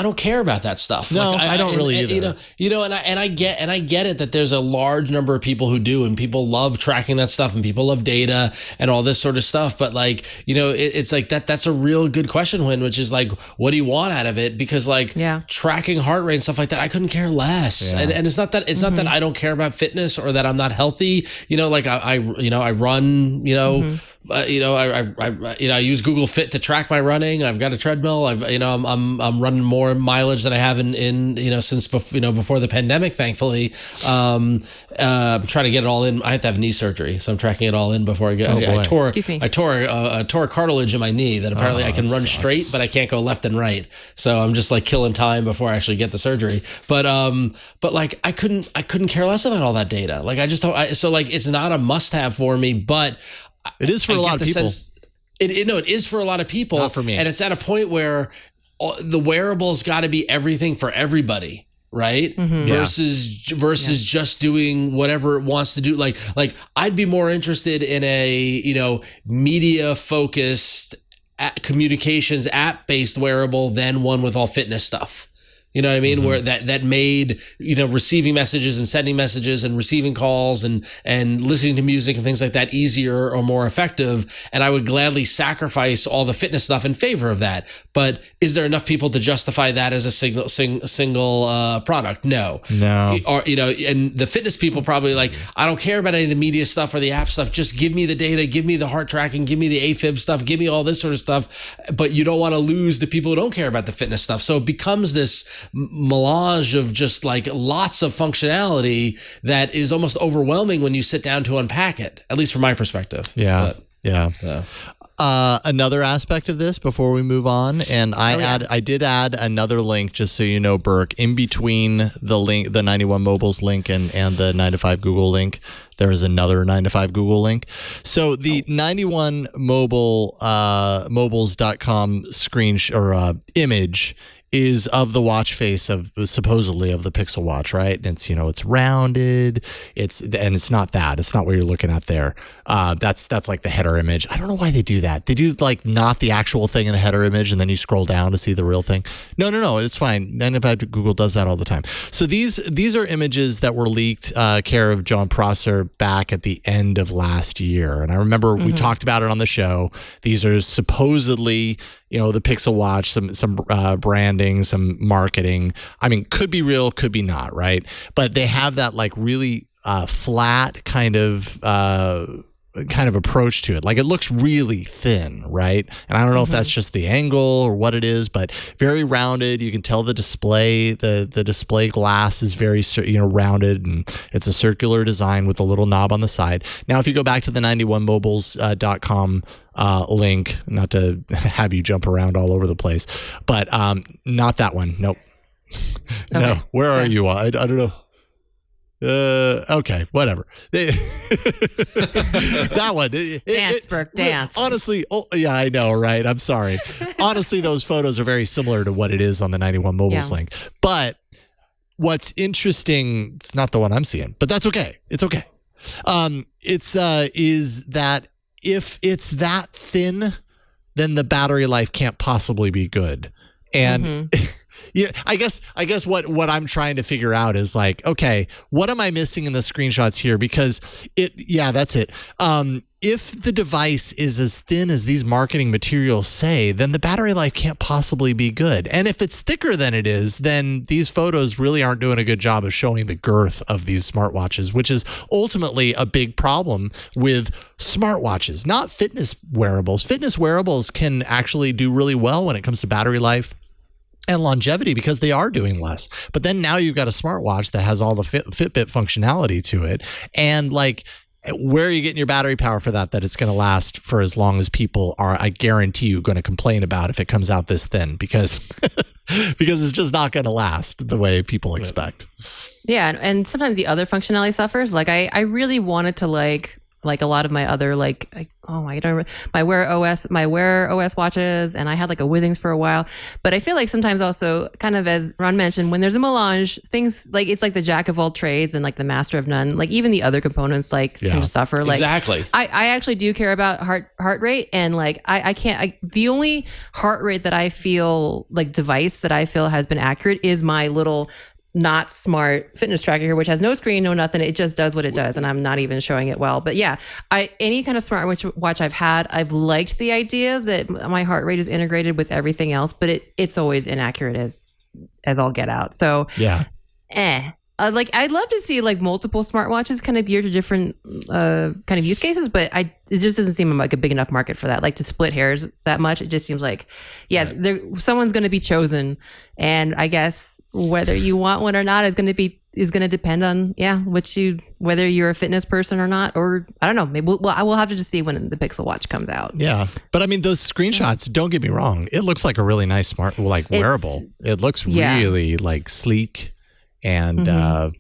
don't care about that stuff. No, like, I don't really either. And I get it that there's a large number of people who do, and people love tracking that stuff, and people love data and all this sort of stuff. But like, it's like that's a real good question, which is like, what do you want out of it? Because like tracking heart rate and stuff like that, I couldn't care less. Yeah. And it's not that not that I don't care about fitness or that I'm not healthy. Like I run. I use Google Fit to track my running. I've got a treadmill. I'm running more mileage than I have in since before the pandemic, thankfully. I'm trying to get it all in. I have to have knee surgery, so I'm tracking it all in before I go. I tore a cartilage in my knee that apparently I can run straight, but I can't go left and right. So I'm just like killing time before I actually get the surgery. But like I couldn't care less about all that data. Like I just don't. So like it's not a must have for me, but it is for a lot of people. It is for a lot of people. Not for me. And it's at a point where the wearable's got to be everything for everybody, right? Mm-hmm. Versus just doing whatever it wants to do. Like I'd be more interested in a, media focused communications app based wearable than one with all fitness stuff. You know what I mean? Mm-hmm. Where that made, receiving messages and sending messages and receiving calls and listening to music and things like that easier or more effective. And I would gladly sacrifice all the fitness stuff in favor of that. But is there enough people to justify that as a single product? No. Or, and the fitness people probably like, I don't care about any of the media stuff or the app stuff. Just give me the data, give me the heart tracking, give me the AFib stuff, give me all this sort of stuff. But you don't want to lose the people who don't care about the fitness stuff. So it becomes this melange of just like lots of functionality that is almost overwhelming when you sit down to unpack it, at least from my perspective. Yeah. Another aspect of this before we move on, and I did add another link just so you know, Burke, in between the link, the 91 Mobiles link and the 9 to 5 Google link, there is another 9 to 5 Google link. So the 91 mobiles.com screen image is of the watch face of supposedly of the Pixel Watch, right? And it's, it's rounded. It's not that. It's not what you're looking at there. That's like the header image. I don't know why they do that. They do like not the actual thing in the header image, and then you scroll down to see the real thing. No. It's fine. 95 Google does that all the time. So these are images that were leaked, care of John Prosser back at the end of last year. And I remember we talked about it on the show. These are supposedly, the Pixel Watch, some branding, some marketing. I mean, could be real, could be not, right? But they have that like really flat kind of kind of approach to it. Like, it looks really thin, right? And I don't know if that's just the angle or what it is, but very rounded. You can tell the display, the display glass is very, rounded, and it's a circular design with a little knob on the side. Now, if you go back to the 91mobiles.com link, not to have you jump around all over the place, but not that one. Nope. Okay. No. Where are you? I don't know. Okay, whatever. That one. Dance, Brooke, dance. Honestly, yeah, I know, right? I'm sorry. Honestly, those photos are very similar to what it is on the 91 Mobiles link. But what's interesting, it's not the one I'm seeing, but that's okay. It's okay. Is that if it's that thin, then the battery life can't possibly be good. And yeah, I guess what I'm trying to figure out is like, okay, what am I missing in the screenshots here? Because that's it. If the device is as thin as these marketing materials say, then the battery life can't possibly be good. And if it's thicker than it is, then these photos really aren't doing a good job of showing the girth of these smartwatches, which is ultimately a big problem with smartwatches, not fitness wearables. Fitness wearables can actually do really well when it comes to battery life and longevity because they are doing less. But then now you've got a smartwatch that has all the Fitbit functionality to it. And like, where are you getting your battery power for that it's going to last for as long as people are, I guarantee you, going to complain about if it comes out this thin, because it's just not going to last the way people expect. Yeah. And sometimes the other functionality suffers. Like I really wanted to like a lot of my other my Wear OS watches, and I had like a Withings for a while. But I feel like sometimes also, kind of as Ron mentioned, when there's a melange, things like it's like the jack of all trades and like the master of none. Like even the other components tend to suffer. Like exactly. I actually do care about heart rate, and like the only heart rate that I feel like device that I feel has been accurate is my little not smart fitness tracker here, which has no screen, no nothing. It just does what it does, and I'm not even showing it well. But yeah, any kind of smart watch I've had, I've liked the idea that my heart rate is integrated with everything else, but it's always inaccurate as all get out. So yeah, like I'd love to see like multiple smartwatches kind of geared to different kind of use cases, but it just doesn't seem like a big enough market for that. Like to split hairs that much, it just seems like someone's going to be chosen, and I guess whether you want one or not is going to depend on whether you're a fitness person or not, or I don't know. Maybe I will have to just see when the Pixel Watch comes out. Yeah, but I mean those screenshots. Don't get me wrong; it looks like a really nice smart wearable. It looks really like sleek. And like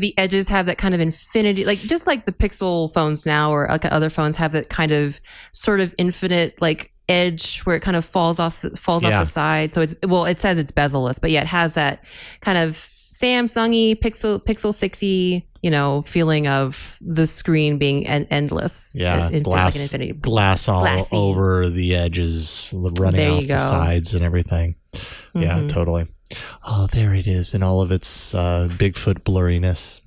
the edges have that kind of infinity, like just like the Pixel phones now or like other phones have that kind of sort of infinite like edge where it kind of falls off the side. So it says it's bezel-less, but yeah, it has that kind of Samsung-y, Pixel 6y, feeling of the screen being endless. Yeah, glass, like an infinity. Glass all glassy over the edges, running off the sides and everything. Mm-hmm. Yeah, totally. Oh, there it is in all of its Bigfoot blurriness.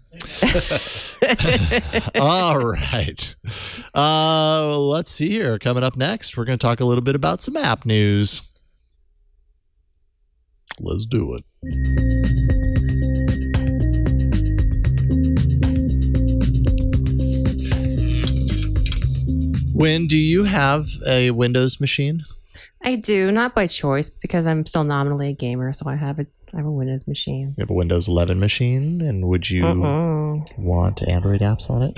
All right. Let's see here. Coming up next, we're going to talk a little bit about some app news. Let's do it. Wynn, do you have a Windows machine? I do, not by choice, because I'm still nominally a gamer, so I have a Windows machine. You have a Windows 11 machine, and would you want Android apps on it?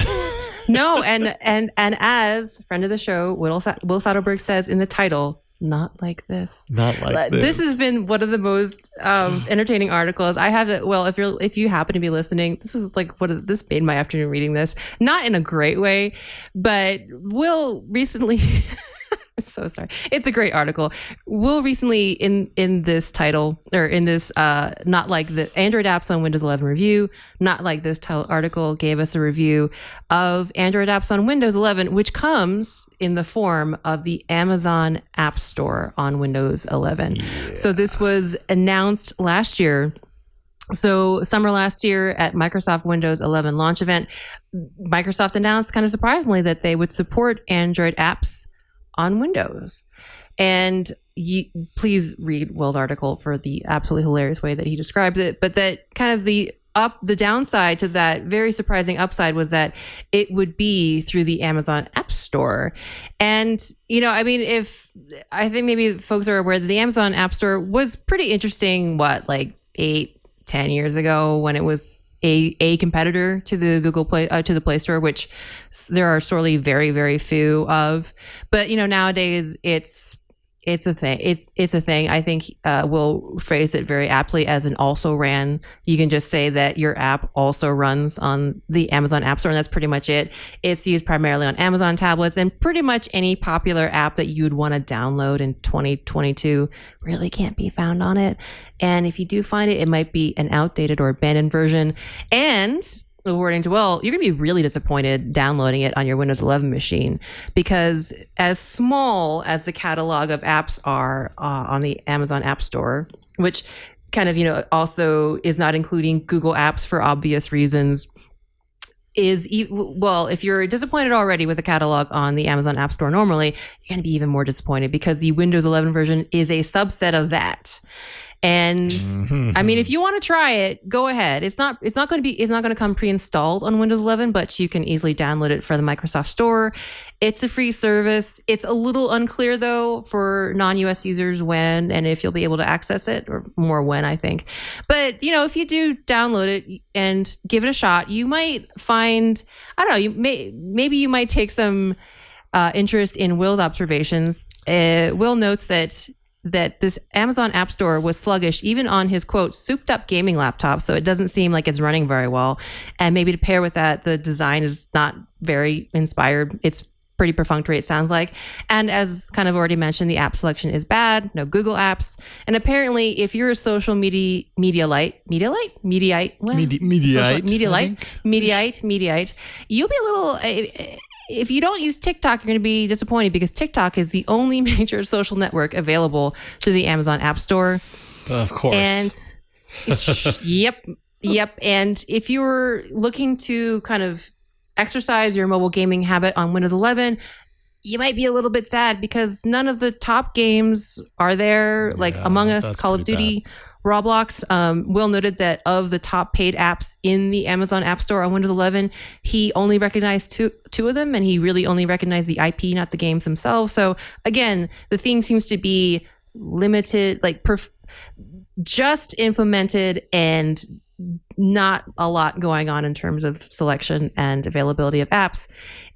No, and as friend of the show, Will Saddleberg says in the title, not like this. Not like this. This has been one of the most entertaining articles. I have it. Well, if you happen to be listening, this is like this made my afternoon reading this. Not in a great way, but Will recently. So sorry. It's a great article. Will recently in this title, or in this not like the Android apps on Windows 11 review, not like this article gave us a review of Android apps on Windows 11, which comes in the form of the Amazon App Store on Windows 11. Yeah. So this was announced last year. So summer last year at Microsoft Windows 11 launch event, Microsoft announced kind of surprisingly that they would support Android apps on Windows. And please read Will's article for the absolutely hilarious way that he describes it. But that kind of the the downside to that very surprising upside was that it would be through the Amazon App Store. And, I mean, I think maybe folks are aware that the Amazon App Store was pretty interesting, like 8-10 years ago, when it was a competitor to the Google Play, to the Play Store, which there are sorely very, very few of. But, nowadays it's a thing. It's a thing. I think we'll phrase it very aptly as an also ran. You can just say that your app also runs on the Amazon App Store, and that's pretty much it. It's used primarily on Amazon tablets, and pretty much any popular app that you'd want to download in 2022 really can't be found on it. And if you do find it, it might be an outdated or abandoned version. And according to Will, you're going to be really disappointed downloading it on your Windows 11 machine, because as small as the catalog of apps are on the Amazon App Store, which kind of, also is not including Google apps for obvious reasons, if you're disappointed already with the catalog on the Amazon App Store normally, you're going to be even more disappointed because the Windows 11 version is a subset of that. And I mean, if you want to try it, go ahead. It's not going to come pre-installed on Windows 11, but you can easily download it for the Microsoft Store. It's a free service. It's a little unclear though for non-US users when and if you'll be able to access it, or more when, I think. But if you do download it and give it a shot, you might find, I don't know, maybe you might take some interest in Will's observations. Will notes that this Amazon App Store was sluggish even on his, quote, souped up gaming laptop. So it doesn't seem like it's running very well. And maybe to pair with that, the design is not very inspired. It's pretty perfunctory, it sounds like. And as kind of already mentioned, the app selection is bad, no Google apps. And apparently, if you're a social Mediaite, you'll be a little... If you don't use TikTok, you're going to be disappointed, because TikTok is the only major social network available to the Amazon App Store. Of course. And yep. And if you're looking to kind of exercise your mobile gaming habit on Windows 11, you might be a little bit sad because none of the top games are there, like Among Us, Call of Duty, bad. Roblox. Will noted that of the top paid apps in the Amazon App Store on Windows 11, he only recognized two of them, and he really only recognized the IP, not the games themselves. So again, the theme seems to be limited, like just implemented, and not a lot going on in terms of selection and availability of apps.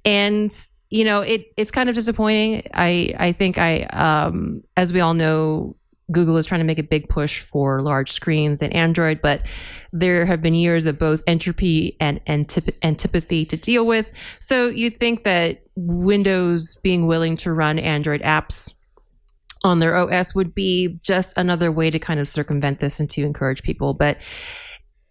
And it's kind of disappointing. I think as we all know, Google is trying to make a big push for large screens in Android, but there have been years of both entropy and antipathy to deal with. So you'd think that Windows being willing to run Android apps on their OS would be just another way to kind of circumvent this and to encourage people. But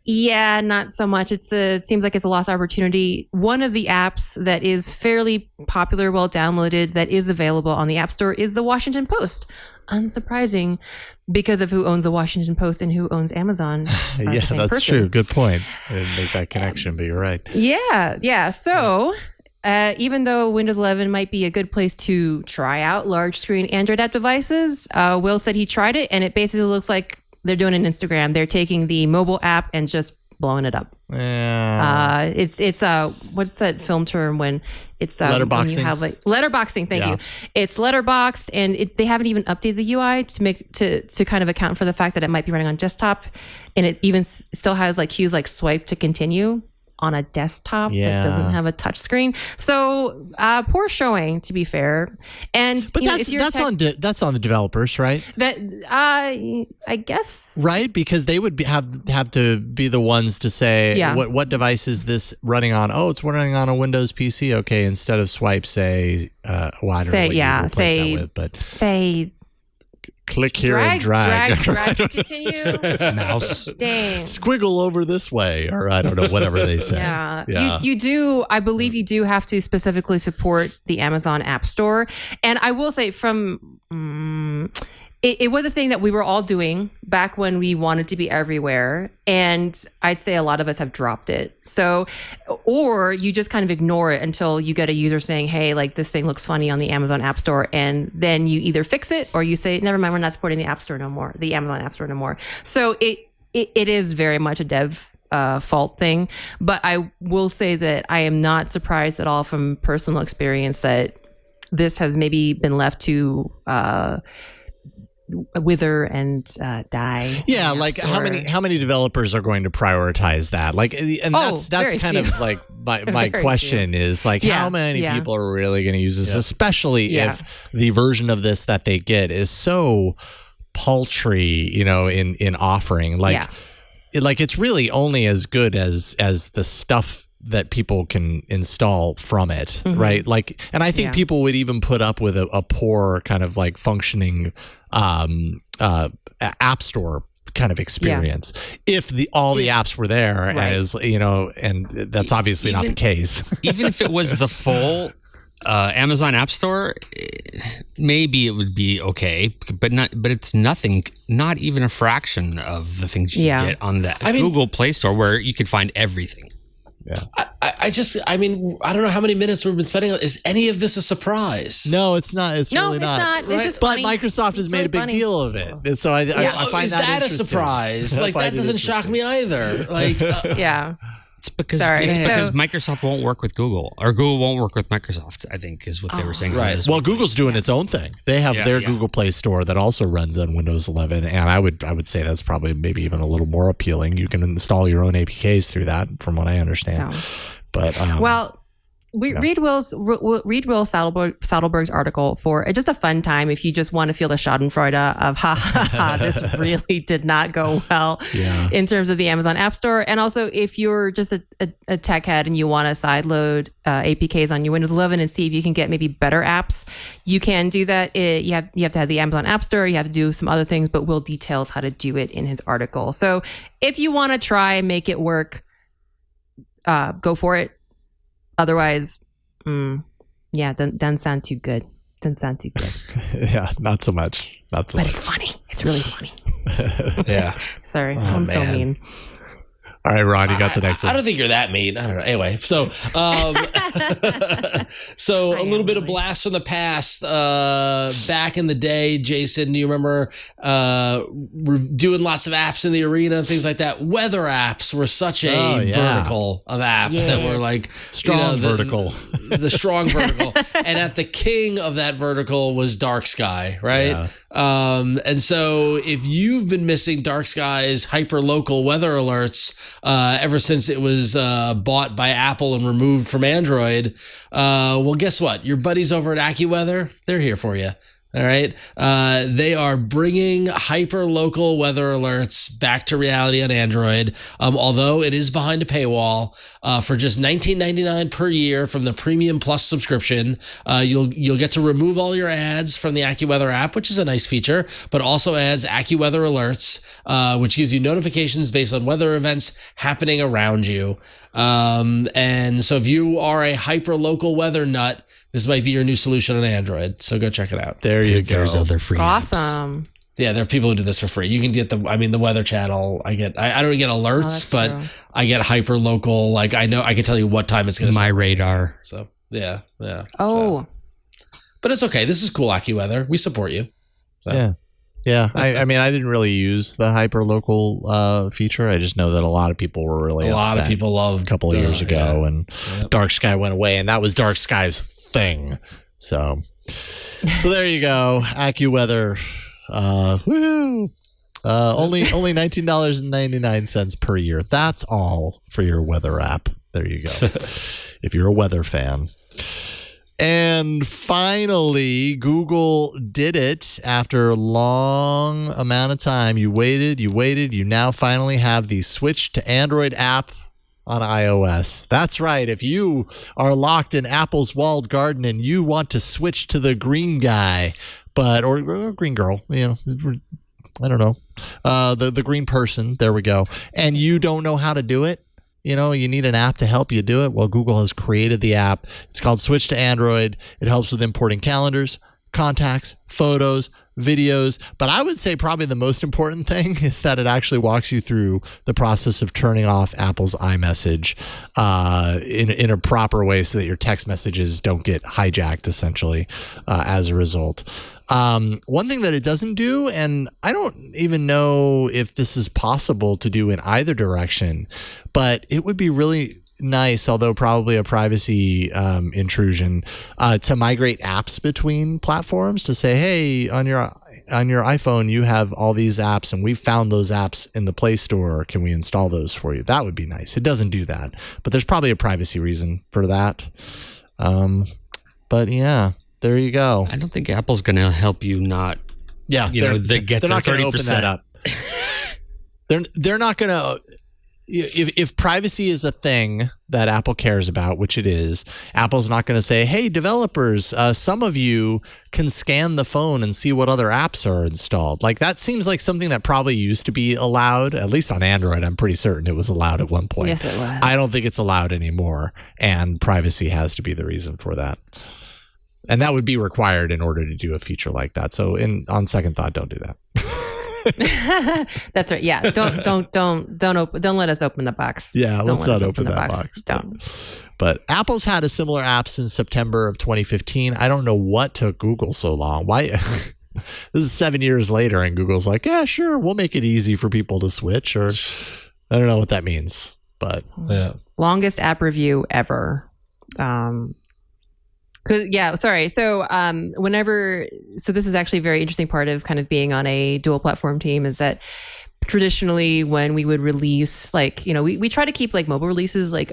yeah, not so much. It seems like it's a lost opportunity. One of the apps that is fairly popular, well downloaded, that is available on the App Store is the Washington Post. Unsurprising, because of who owns the Washington Post and who owns Amazon. Yeah, that's true. Good point. I didn't make that connection, but you're right. Yeah. So even though Windows 11 might be a good place to try out large screen Android app devices, Will said he tried it, and it basically looks like they're doing an Instagram. They're taking the mobile app and just blowing it up. Yeah. It's what's that film term when it's letterboxing? When you have letterboxing. Thank you. It's letterboxed, and they haven't even updated the UI to make to kind of account for the fact that it might be running on desktop, and it even still has cues like swipe to continue on a desktop that doesn't have a touch screen. So poor showing, to be fair. And but that's on the developers, right? That I guess, right, because they would have to be the ones to say what device is this running on? Oh, it's running on a Windows PC. Okay, instead of swipe, say I don't know what you replace that with, but say. Click here and drag to continue. Mouse. Dang. Squiggle over this way, or I don't know, whatever they say. Yeah. You do, I believe you do have to specifically support the Amazon App Store. And I will say it was a thing that we were all doing back when we wanted to be everywhere. And I'd say a lot of us have dropped it. So, or you just kind of ignore it until you get a user saying, hey, this thing looks funny on the Amazon App Store. And then you either fix it or you say, never mind, we're not supporting the App Store no more, the Amazon App Store no more. So it is very much a dev fault thing. But I will say that I am not surprised at all from personal experience that this has maybe been left to wither and die. Yeah, like how many developers are going to prioritize that? Like, and that's kind few. of like my question is like, how many people are really going to use this, especially if the version of this that they get is so paltry, you know, in offering. Like, it's really only as good as the stuff that people can install from it, right? Like, and I think people would even put up with a poor kind of like functioning app store kind of experience if all the apps were there, as you know, and that's obviously not the case. Even if it was the full Amazon App Store, maybe it would be okay, but it's nothing, not even a fraction of the things you can get on the Google Play Store, where you could find everything. Yeah. I mean, I don't know how many minutes we've been spending on. Is any of this a surprise? No, it's not. It's really not. It's just but funny. Microsoft has made a big deal of it. And so I find is that a surprise? Like, that doesn't shock me either. Like, It's because Microsoft won't work with Google, or Google won't work with Microsoft, I think is what they were saying. Right. Well, Google's doing its own thing. They have their Google Play Store that also runs on Windows 11, and I would say that's probably maybe even a little more appealing. You can install your own APKs through that, from what I understand. But read Will Saddleberg's article for just a fun time if you just want to feel the schadenfreude of this really did not go well in terms of the Amazon App Store. And also if you're just a tech head and you want to sideload APKs on your Windows 11 and see if you can get maybe better apps, you can do that. You have to have the Amazon App Store, you have to do some other things, but Will details how to do it in his article. So if you want to try make it work, go for it. Otherwise, doesn't sound too good. Doesn't sound too good. Yeah, not so much. Not so much. But it's funny. It's really funny. Sorry, I'm so mean. All right, Ron, you got the next one. I don't think you're that mean. I don't know. Anyway, so so a little bit of blast from the past. Back in the day, Jason, do you remember doing lots of apps in the arena and things like that? Weather apps were such a vertical of apps that were like strong vertical. The strong vertical. And at the king of that vertical was Dark Sky, right? Yeah. And so if you've been missing Dark Sky's hyperlocal weather alerts ever since it was bought by Apple and removed from Android, well, guess what? Your buddies over at AccuWeather, they're here for you. All right. They are bringing hyper-local weather alerts back to reality on Android, although it is behind a paywall. For just $19.99 per year from the Premium Plus subscription, you'll get to remove all your ads from the AccuWeather app, which is a nice feature, but also adds AccuWeather alerts, which gives you notifications based on weather events happening around you. And so if you are a hyper-local weather nut, this might be your new solution on Android. So go check it out. There you go. There's other free awesome. apps. Yeah, there are people who do this for free. You can get the Weather Channel. I don't get alerts, but true. I get hyper local. Like I can tell you what time it's going to. My radar. So yeah. Oh, but it's okay. This is cool, AccuWeather. We support you. So. Yeah. I mean, I didn't really use the hyper-local feature. I just know that a lot of people were really upset. A lot of people loved a couple of years ago, and Dark Sky went away, and that was Dark Sky's thing. So there you go, AccuWeather. Woo! Only $19.99 per year. That's all for your weather app. There you go. If you're a weather fan. And finally, Google did it after a long amount of time. You waited. You now finally have the Switch to Android app on iOS. That's right. If you are locked in Apple's walled garden and you want to switch to the green guy, or green girl, I don't know, the green person, there we go, and you don't know how to do it, you need an app to help you do it. Well, Google has created the app. It's called Switch to Android. It helps with importing calendars, contacts, photos, videos. But I would say probably the most important thing is that it actually walks you through the process of turning off Apple's iMessage in a proper way so that your text messages don't get hijacked, essentially, as a result. One thing that it doesn't do, and I don't even know if this is possible to do in either direction, but it would be really nice, although probably a privacy intrusion, to migrate apps between platforms, to say, hey, on your iPhone you have all these apps and we've found those apps in the Play Store, can we install those for you? That would be nice. It doesn't do that, but there's probably a privacy reason for that. But yeah, there you go. I don't think Apple's going to help you not. Yeah, they get they're not going to open that up. They're not going to. If privacy is a thing that Apple cares about, which it is, Apple's not going to say, hey, developers, some of you can scan the phone and see what other apps are installed. Like, that seems like something that probably used to be allowed, at least on Android. I'm pretty certain it was allowed at one point. Yes, it was. I don't think it's allowed anymore, and privacy has to be the reason for that. And that would be required in order to do a feature like that. So on second thought, don't do that. That's right. Yeah. Don't let us open the box. Yeah, let's not open that box. Don't. But Apple's had a similar app since September of 2015. I don't know what took Google so long. Why? This is 7 years later, and Google's like, yeah, sure, we'll make it easy for people to switch. Or I don't know what that means, but yeah. Longest app review ever. Yeah, sorry. So this is actually a very interesting part of kind of being on a dual platform team, is that traditionally when we would release, like, we try to keep like mobile releases like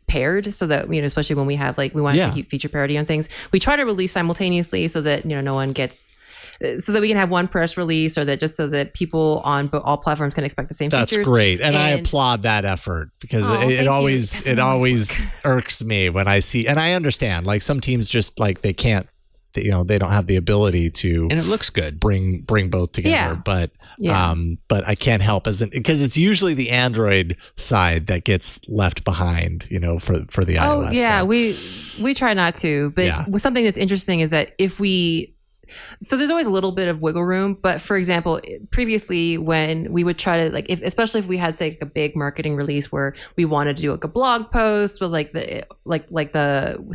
paired, so that, especially when we have like, we want to keep feature parity on things, we try to release simultaneously so that, no one gets, so that we can have one press release, or that just so that people on all platforms can expect the same features. That's great. And I applaud that effort, because it always irks me when I see, and I understand, like, some teams just like, they can't, they don't have the ability to, and it looks good, bring both together. Yeah. But I can't help, because it's usually the Android side that gets left behind, for the iOS. Oh yeah. So. We try not to, but something that's interesting is that so there's always a little bit of wiggle room, but for example, previously when we would try to, like, especially if we had, say, a big marketing release where we wanted to do like a blog post with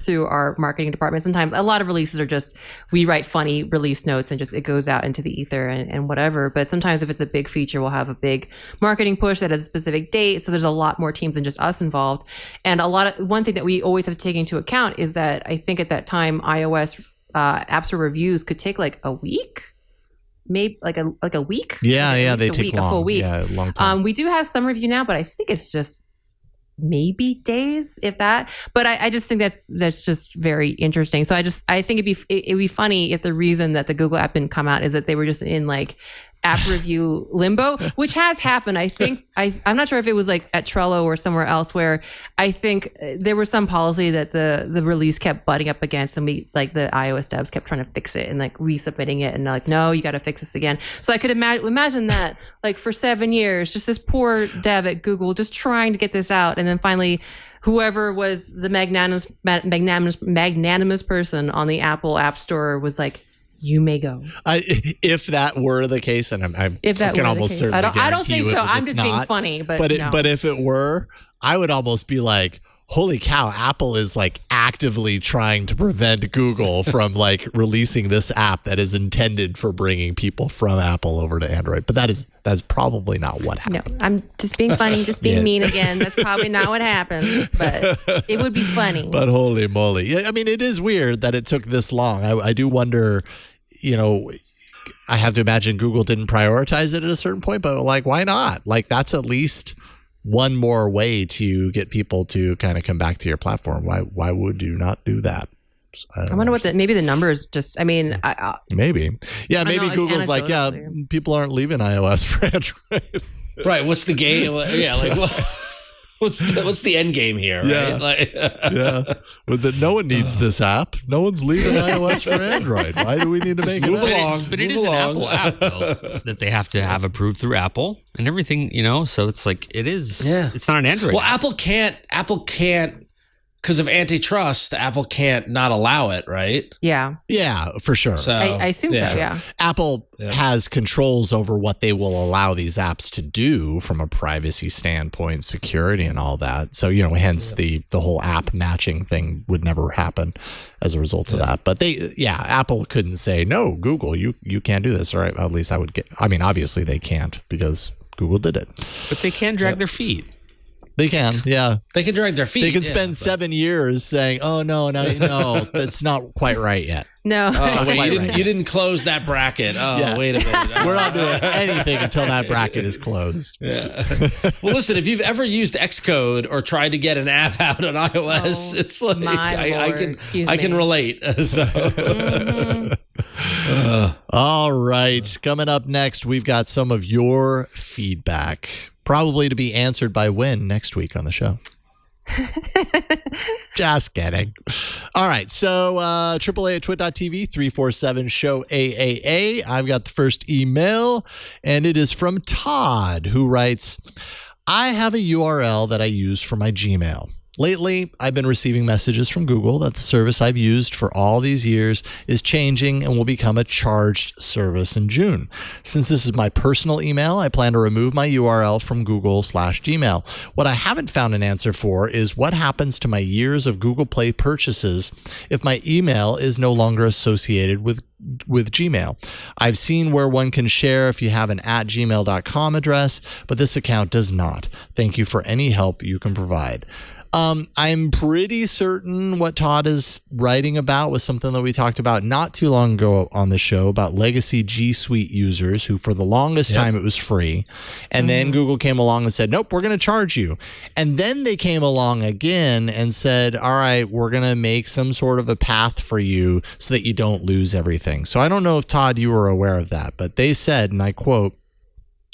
through our marketing department, sometimes a lot of releases are just, we write funny release notes and just, it goes out into the ether and whatever. But sometimes if it's a big feature, we'll have a big marketing push that has a specific date. So there's a lot more teams than just us involved. And one thing that we always have to take into account is that I think at that time, iOS App Store reviews could take like a week, maybe like a week. Yeah, they take long. A full week. Yeah, a long time. We do have some review now, but I think it's just maybe days, if that. But I just think that's just very interesting. So I think it'd be funny if the reason that the Google app didn't come out is that they were just in like app review limbo, which has happened. I think I'm not sure if it was like at Trello or somewhere else, where I think there was some policy that the release kept butting up against, and the iOS devs kept trying to fix it and like resubmitting it, and like, no, you got to fix this again. So I could imagine that, like, for 7 years, just this poor dev at Google just trying to get this out, and then finally, whoever was the magnanimous person on the Apple App Store was like, you may go. If that were the case, and I can almost certainly guarantee I don't think you so. I'm just being funny, but if it were, I would almost be like, holy cow, Apple is like actively trying to prevent Google from like releasing this app that is intended for bringing people from Apple over to Android. But that's probably not what happened. No, I'm just being funny, just being mean again. That's probably not what happened, but it would be funny. But holy moly. Yeah, I mean, it is weird that it took this long. I do wonder, I have to imagine Google didn't prioritize it at a certain point, but like, why not? Like, that's at least one more way to get people to kind of come back to your platform. Why would you not do that? I wonder what maybe the numbers just, I mean, maybe. Yeah, maybe Google's like, people aren't leaving iOS for Android. Right. What's the game? Yeah. Like, what's the end game here? Right? Yeah. Like, no one needs this app. No one's leaving iOS for Android. Why do we need to make move it along? But it is an Apple app, though, that they have to have approved through Apple and everything, So it's like, it is. Yeah. It's not an Android. Well, app. Apple can't because of antitrust, Apple can't not allow it, right? Yeah. Yeah, for sure. So I assume so, yeah. Apple has controls over what they will allow these apps to do from a privacy standpoint, security and all that. So, hence the whole app matching thing would never happen as a result of that. But Apple couldn't say, no, Google, you can't do this. Or at least obviously they can't because Google did it. But they can drag their feet. They can, yeah. They can drag their feet. They can spend 7 years saying, "Oh no, that's not quite right yet." No, wait, you didn't close that bracket. Oh, wait a minute. We're not doing anything until that bracket is closed. Yeah. Well, listen, if you've ever used Xcode or tried to get an app out on iOS, it's like I can relate. So. All right, coming up next, we've got some of your feedback. Probably to be answered by when next week on the show. Just kidding. All right. So AAA at twit.tv 347 show AAA. I've got the first email and it is from Todd, who writes, I have a URL that I use for my Gmail. Lately, I've been receiving messages from Google that the service I've used for all these years is changing and will become a charged service in June. Since this is my personal email, I plan to remove my URL from Google/Gmail. What I haven't found an answer for is what happens to my years of Google Play purchases if my email is no longer associated with Gmail. I've seen where one can share if you have an @gmail.com address, but this account does not. Thank you for any help you can provide. I'm pretty certain what Todd is writing about was something that we talked about not too long ago on the show about legacy G Suite users who for the longest time it was free. And then Google came along and said, nope, we're going to charge you. And then they came along again and said, all right, we're going to make some sort of a path for you so that you don't lose everything. So I don't know if Todd, you were aware of that, but they said, and I quote,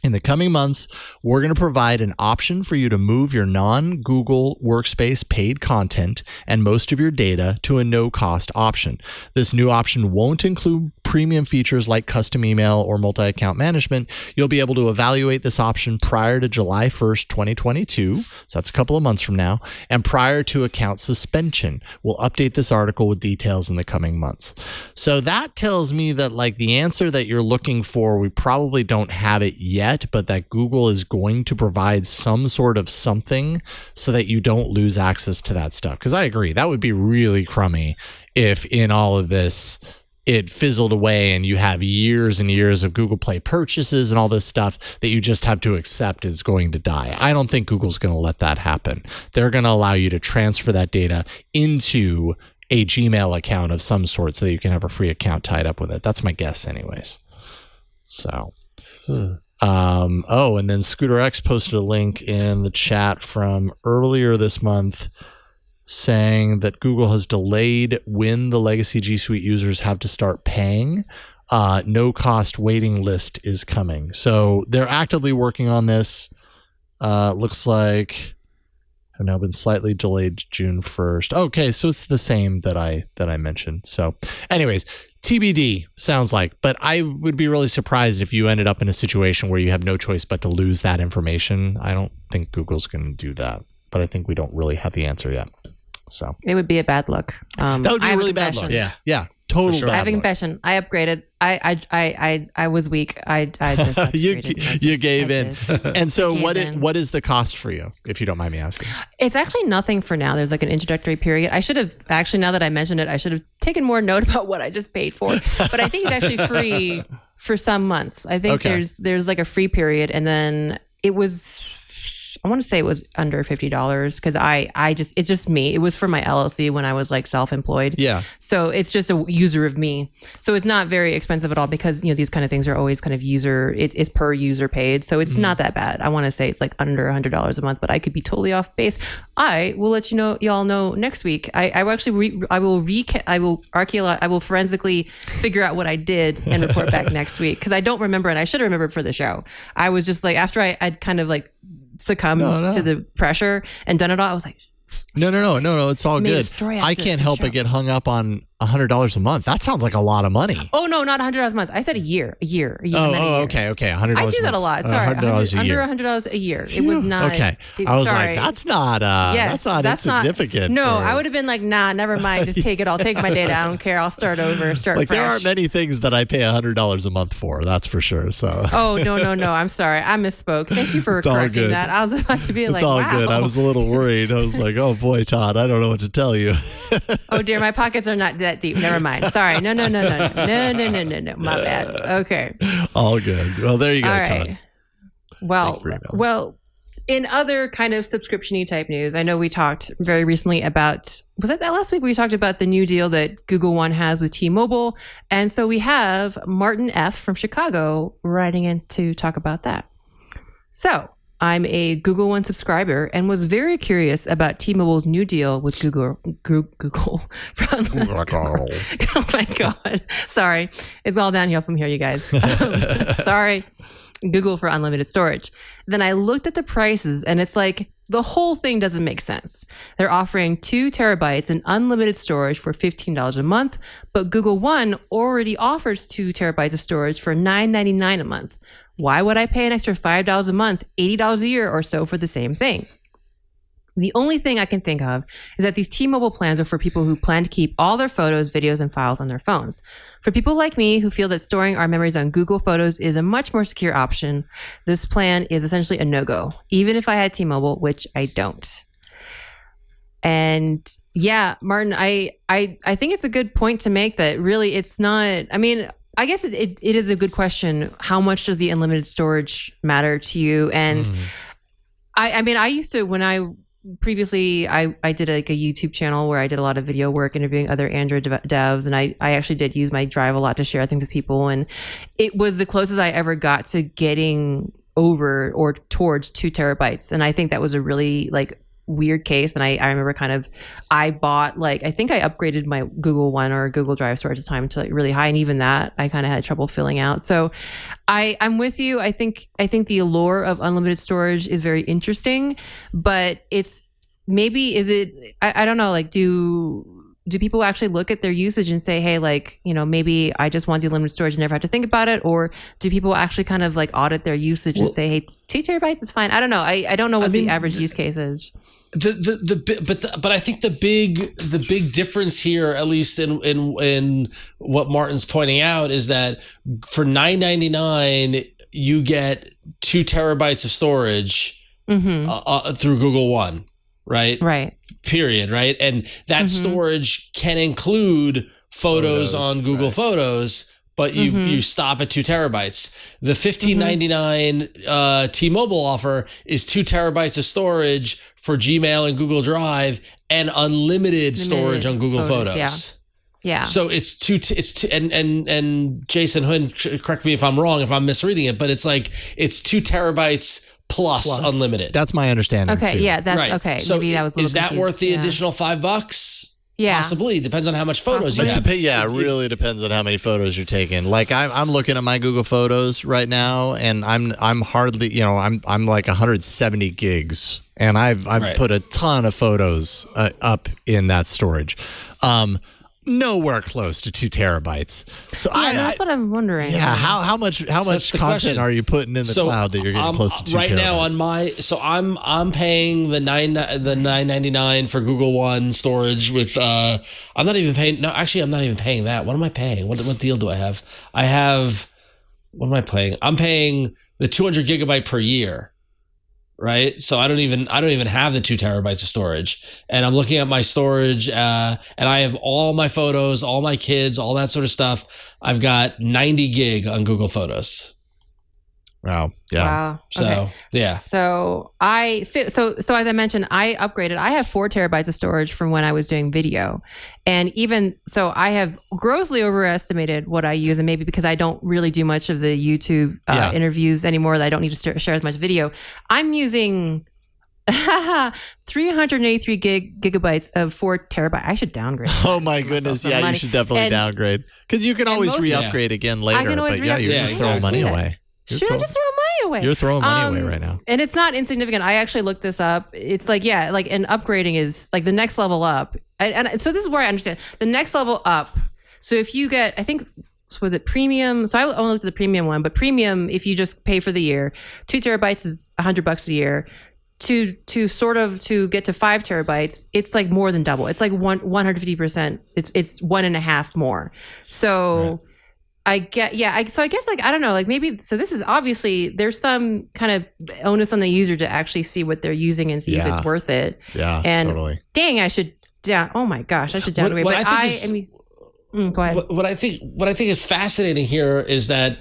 in the coming months, we're going to provide an option for you to move your non-Google Workspace paid content and most of your data to a no-cost option. This new option won't include premium features like custom email or multi-account management. You'll be able to evaluate this option prior to July 1st, 2022. So that's a couple of months from now. And prior to account suspension. We'll update this article with details in the coming months. So that tells me that like the answer that you're looking for, we probably don't have it yet, but that Google is going to provide some sort of something so that you don't lose access to that stuff. Because I agree, that would be really crummy if in all of this, it fizzled away and you have years and years of Google Play purchases and all this stuff that you just have to accept is going to die. I don't think Google's going to let that happen. They're going to allow you to transfer that data into a Gmail account of some sort so that you can have a free account tied up with it. That's my guess anyways. So, and then Scooter X posted a link in the chat from earlier this month saying that Google has delayed when the legacy G Suite users have to start paying. No cost waiting list is coming. So they're actively working on this. Looks like have now been slightly delayed to June 1st. Okay, so it's the same that I mentioned. So anyways, TBD sounds like, but I would be really surprised if you ended up in a situation where you have no choice but to lose that information. I don't think Google's going to do that, but I think we don't really have the answer yet. So it would be a bad look. That would be a really bad look. Yeah. Total sure. I have a confession. I upgraded. I was weak. I just upgraded. you gave in. And so what is the cost for you, if you don't mind me asking? It's actually nothing for now. There's like an introductory period. I should have actually, now that I mentioned it, I should have taken more note about what I just paid for. But I think it's actually free for some months. I think there's like a free period, and then it was, I want to say it was under $50 because it's just me. It was for my LLC when I was like self-employed. Yeah. So it's just a user of me. So it's not very expensive at all because, these kind of things are always kind of it's per user paid. So it's not that bad. I want to say it's like under $100 a month, but I could be totally off base. I will let y'all know next week. I will forensically figure out what I did and report back next week because I don't remember, and I should have remembered for the show. I was just like, after I'd kind of like succumbed to the pressure and done it all, I was like, no, it's all good. I can't help but get hung up on $100 a month. That sounds like a lot of money. Oh no, not $100 a month. I said a year. Okay. $100. I do that a lot. Sorry, $100 a year. Under $100 a year. It was not. Okay, I was like, that's not. That's not insignificant. No, I would have been like, nah, never mind. Just take it. I'll take my data. I don't care. I'll start over. Start like fresh. There aren't many things that I pay $100 a month for. That's for sure. So. Oh no. I'm sorry. I misspoke. Thank you for correcting that. I was about to be like, it's all wow. good. I was a little worried. I was like, oh boy, Todd, I don't know what to tell you. Oh dear, my pockets are not that deep. Never mind. Sorry. No. My bad. Okay. All good. Well, there you go, Todd. Well, in other kind of subscription-y type news, I know we talked very recently about, was that last week? We talked about the new deal that Google One has with T-Mobile. And so we have Martin F. from Chicago writing in to talk about that. So I'm a Google One subscriber and was very curious about T-Mobile's new deal with Google. Oh my God. Sorry. It's all downhill from here, you guys. Sorry. Google for unlimited storage. Then I looked at the prices and it's like the whole thing doesn't make sense. They're offering 2 terabytes and unlimited storage for $15 a month, but Google One already offers 2 terabytes of storage for $9.99 a month. Why would I pay an extra $5 a month, $80 a year or so for the same thing? The only thing I can think of is that these T-Mobile plans are for people who plan to keep all their photos, videos, and files on their phones. For people like me who feel that storing our memories on Google Photos is a much more secure option, this plan is essentially a no-go, even if I had T-Mobile, which I don't. And yeah, Martin, I think it's a good point to make that really it's not, I mean, I guess it is a good question. How much does the unlimited storage matter to you? And I mean, I used to, when I previously, I did like a YouTube channel where I did a lot of video work interviewing other Android devs. And I actually did use my drive a lot to share things with people. And it was the closest I ever got to getting over or towards 2 terabytes. And I think that was a really like weird case. And I remember I bought I think I upgraded my Google One or Google Drive storage at the time to like really high. And even that I kind of had trouble filling out. So I'm with you. I think the allure of unlimited storage is very interesting, but it's maybe, is it, I don't know, like do people actually look at their usage and say, hey, like, you know, maybe I just want the unlimited storage and never have to think about it? Or do people actually kind of like audit their usage and say, hey, 2 terabytes is fine? I don't know. I don't know what the average use case is. But I think the big difference here, at least in what Martin's pointing out, is that for $9.99 you get 2 terabytes of storage through Google One, right? Period, right? And that storage can include photos on Google Photos, but you stop at 2 terabytes. The $15.99 T-Mobile offer is 2 terabytes of storage for Gmail and Google Drive and unlimited storage on Google Photos. Yeah. So it's and Jason Huynh, correct me if I'm wrong, if I'm misreading it, but it's 2 terabytes plus unlimited. That's my understanding. Okay. Too. Yeah. That's right. Okay. So maybe that was is that worth the additional $5? Yeah, possibly. Depends on how much photos you have. It really depends on how many photos you're taking. Like I'm looking at my Google Photos right now, and I'm hardly, you know, I'm like 170 gigs, and I've put a ton of photos up in that storage. Nowhere close to 2 terabytes. So that's what I'm wondering. Yeah, how much content are you putting in the cloud that you're getting close to 2 right terabytes? Now on my I'm paying the $9.99 for Google One storage with I'm not even paying that. What am I paying? What deal do I have? What am I paying? I'm paying the 200 gigabyte per year. Right. So I don't even have the 2 terabytes of storage, and I'm looking at my storage, and I have all my photos, all my kids, all that sort of stuff. I've got 90 gig on Google Photos. Wow. Yeah. Wow. So, okay. Yeah. So as I mentioned, I upgraded. I have 4 terabytes of storage from when I was doing video. And even so, I have grossly overestimated what I use. And maybe because I don't really do much of the YouTube interviews anymore, that I don't need to share as much video. I'm using 383 gigabytes of 4 terabytes. I should downgrade. Oh my goodness. Yeah, you should definitely downgrade. Because you can always re-upgrade again later. But you're just throwing money away. Should I just throw money away? You're throwing money away right now. And it's not insignificant. I actually looked this up. It's like, yeah, like, and upgrading is like the next level up. And so this is where I understand the next level up. So if you get, I think, was it premium? So I only looked at the premium one, but premium, if you just pay for the year, 2 terabytes is $100 a year. To get to 5 terabytes, it's like more than double. It's like 150%. It's 1.5 more. So. Right. I guess like, I don't know, like maybe, so this is obviously, there's some kind of onus on the user to actually see what they're using and see if it's worth it. Yeah, and totally. Dang, I should downgrade. But go ahead. What I think is fascinating here is that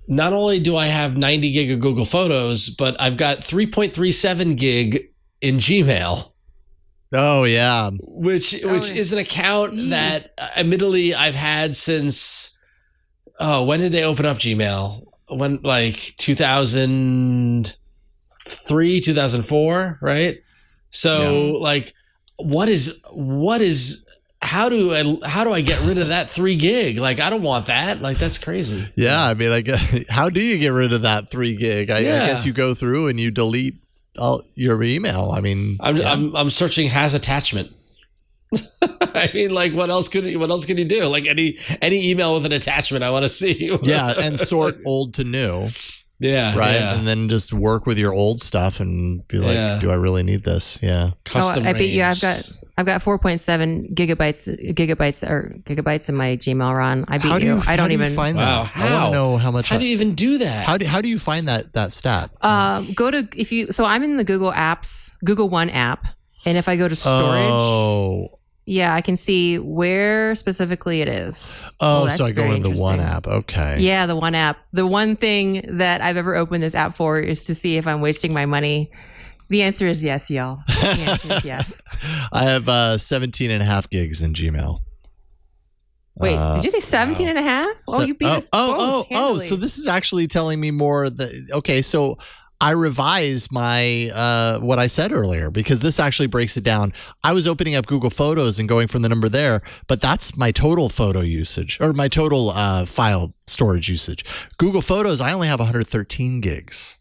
not only do I have 90 gig of Google Photos, but I've got 3.37 gig in Gmail. Oh yeah. Which is an account that admittedly I've had since, when did they open up Gmail? When, like 2003, 2004, right? So like, how do I get rid of that 3 gig? Like, I don't want that. Like, that's crazy. Yeah. I mean, how do you get rid of that 3 gig? I guess you go through and you delete all your email. I mean, I'm searching has attachment. I mean, like, what else can you do? Like any email with an attachment, I want to see. Yeah, and sort old to new. Yeah, right. Yeah. And then just work with your old stuff and be like, do I really need this? Yeah. Custom I bet you range. I've got 4.7 gigabytes in my Gmail, Ron. I beat you. I don't even find wow. that. I want to know how much. How do you even do that? How do you find that stat? Go to so I'm in the Google One app, and if I go to storage, yeah, I can see where specifically it is. Oh, so I go in the One app. Okay. Yeah, the One app. The one thing that I've ever opened this app for is to see if I'm wasting my money. The answer is yes, y'all. The answer is yes. I have 17 and a half gigs in Gmail. Wait, did you say 17 and a half? Oh, you beat us both handily. So this is actually telling me more okay, so I revised my what I said earlier because this actually breaks it down. I was opening up Google Photos and going from the number there, but that's my total photo usage or my total file storage usage. Google Photos, I only have 113 gigs.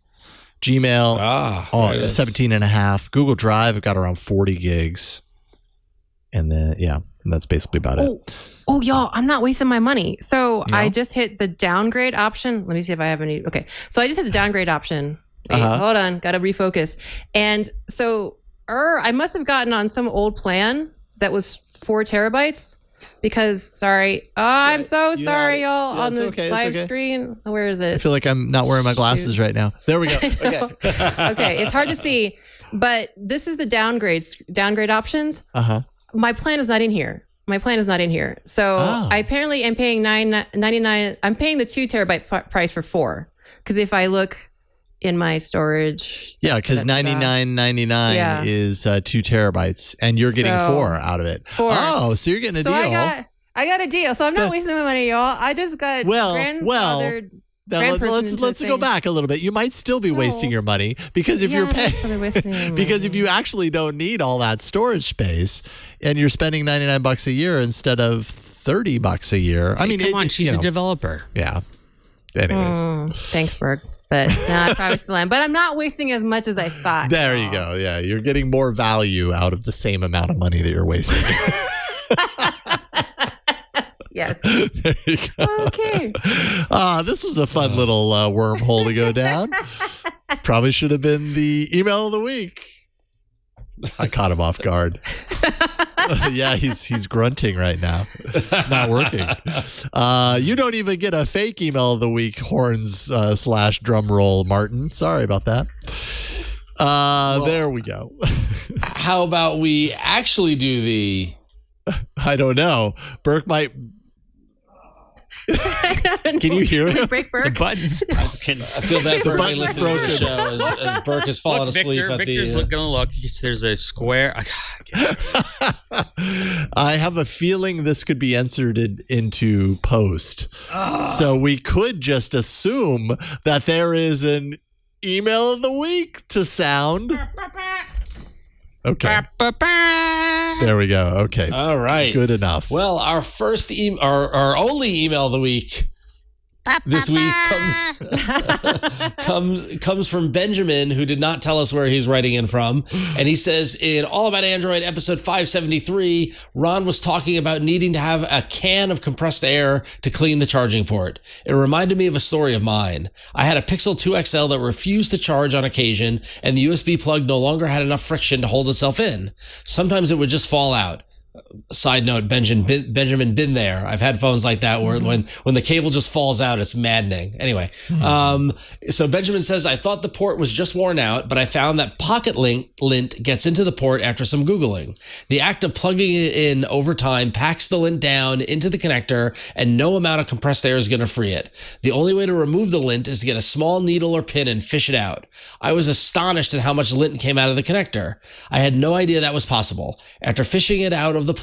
Gmail, 17 and a half. Google Drive, I've got around 40 gigs. And then, that's basically about it. Oh, y'all, I'm not wasting my money. So I just hit the downgrade option. Let me see if I have any. Okay. So I just hit the downgrade option. Wait, hold on. Got to refocus. And so I must have gotten on some old plan that was 4 terabytes because, sorry. Oh, I'm so sorry, y'all, on the live screen. Where is it? I feel like I'm not wearing my glasses right now. There we go. Okay. Okay. It's hard to see, but this is the downgrade options. My plan is not in here. So I apparently am paying $9.99. I'm paying the 2 terabyte price for 4. Because if I look in my storage. Yeah, because $99.99 is 2 terabytes, and you're getting 4 out of it. 4. Oh, so you're getting a deal. I got a deal. So I'm not wasting my money, y'all. I just got grandfathered. Let's go back a little bit. You might still be wasting your money because if you're paying, because if you actually don't need all that storage space and you're spending $99 a year instead of $30 a year. I mean, come on, she's a developer. Yeah. Anyways, thanks, Berg. But I probably still am. But I'm not wasting as much as I thought. There you go. Yeah, you're getting more value out of the same amount of money that you're wasting. Yes. There you go. Okay. This was a fun little wormhole to go down. Probably should have been the email of the week. I caught him off guard. Yeah, he's grunting right now. It's not working. You don't even get a fake email of the week, horns / drum roll, Martin. Sorry about that. There we go. How about we actually do the... I don't know. Burke might... Can you hear him? Break Burke? The button's broken. I feel bad for everybody listening to the show as Burke has fallen asleep. Victor's going to look. There's a square. I have a feeling this could be inserted into post. So we could just assume that there is an email of the week to sound. Okay. There we go. Okay. All right. Good enough. Well, our first our only email of the week this week comes from Benjamin, who did not tell us where he's writing in from. And he says, in All About Android, episode 573, Ron was talking about needing to have a can of compressed air to clean the charging port. It reminded me of a story of mine. I had a Pixel 2 XL that refused to charge on occasion, and the USB plug no longer had enough friction to hold itself in. Sometimes it would just fall out. Side note, Benjamin been there. I've had phones like that where when the cable just falls out, it's maddening. Anyway, so Benjamin says, I thought the port was just worn out, but I found that pocket lint gets into the port after some Googling. The act of plugging it in over time packs the lint down into the connector, and no amount of compressed air is going to free it. The only way to remove the lint is to get a small needle or pin and fish it out. I was astonished at how much lint came out of the connector. I had no idea that was possible. After fishing it out of the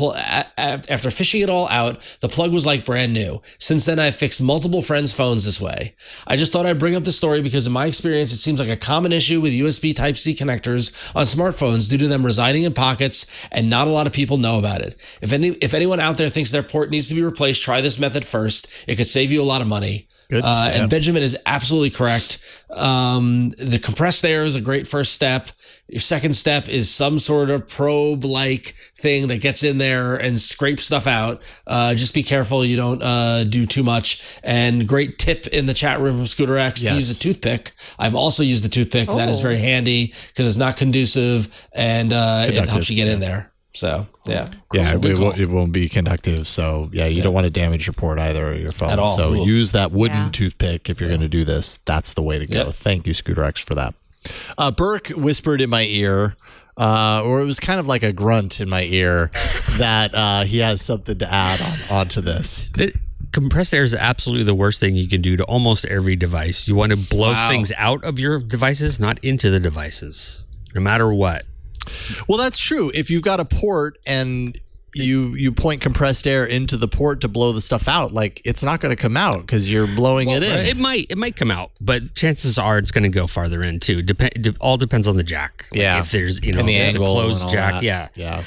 after fishing it all out, the plug was like brand new. Since then, I've fixed multiple friends' phones this way. I just thought I'd bring up the story because in my experience, it seems like a common issue with USB Type-C connectors on smartphones due to them residing in pockets, and not a lot of people know about it. If anyone out there thinks their port needs to be replaced, try this method first. It could save you a lot of money. Good. And Benjamin is absolutely correct. The compressed air is a great first step. Your second step is some sort of probe-like thing that gets in there and scrapes stuff out. Just be careful you don't do too much. And great tip in the chat room from Scooter X to use a toothpick. I've also used the toothpick. That is very handy because it's not conducive and it helps you get in there. So, yeah. It won't be conductive. So, you don't want to damage your port either or your phone. At all. So, use that wooden toothpick if you're going to do this. That's the way to go. Thank you, Scooter X, for that. Burke whispered in my ear, or it was kind of like a grunt in my ear, that he has something to add onto this. Compressed air is absolutely the worst thing you can do to almost every device. You want to blow things out of your devices, not into the devices, no matter what. Well, that's true. If you've got a port and you point compressed air into the port to blow the stuff out, like it's not going to come out because you're blowing it in. It might come out, but chances are it's going to go farther in too. All depends on the jack. Like if there's and the angle, a closed jack, yeah.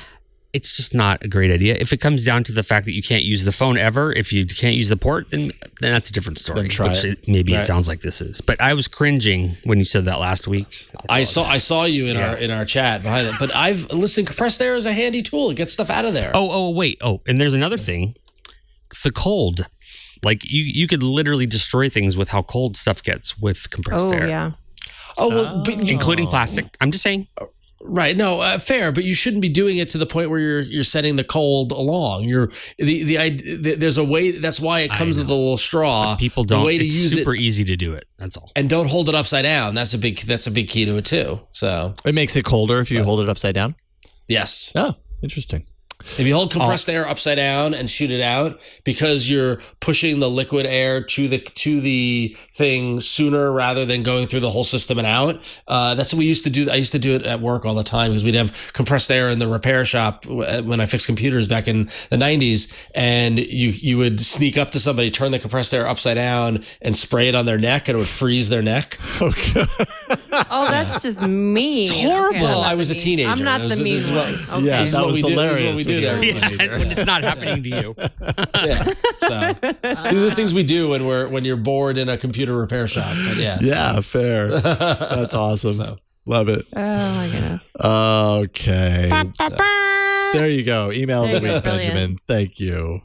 It's just not a great idea. If it comes down to the fact that you can't use the phone ever, if you can't use the port, then that's a different story. Then try it. It sounds like this is. But I was cringing when you said that last week. I saw you in our chat behind it. But compressed air is a handy tool. It gets stuff out of there. Wait. And there's another thing. The cold. Like you could literally destroy things with how cold stuff gets with compressed air. Yeah. Including plastic. I'm just saying. Right. No, fair, but you shouldn't be doing it to the point where you're setting the cold along. There's a way. That's why it comes with a little straw. But people don't. The way to it's use super easy to do it. That's all. And don't hold it upside down. That's a big key to it too. So it makes it colder if you hold it upside down. Yes. Oh, interesting. If you hold compressed air upside down and shoot it out, because you're pushing the liquid air to the thing sooner rather than going through the whole system and out. That's what we used to do. I used to do it at work all the time because we'd have compressed air in the repair shop when I fixed computers back in the 90s. And you would sneak up to somebody, turn the compressed air upside down and spray it on their neck, and it would freeze their neck. Okay. That's just mean. It's horrible. Okay, I was a teenager. I'm not the mean one. Yeah, that was hilarious. When it's not happening to you. So these are the things we do when you're bored in a computer repair shop. But yeah, fair. That's awesome. Love it. Oh my goodness. Okay. There you go. Email of the week, Benjamin. Thank you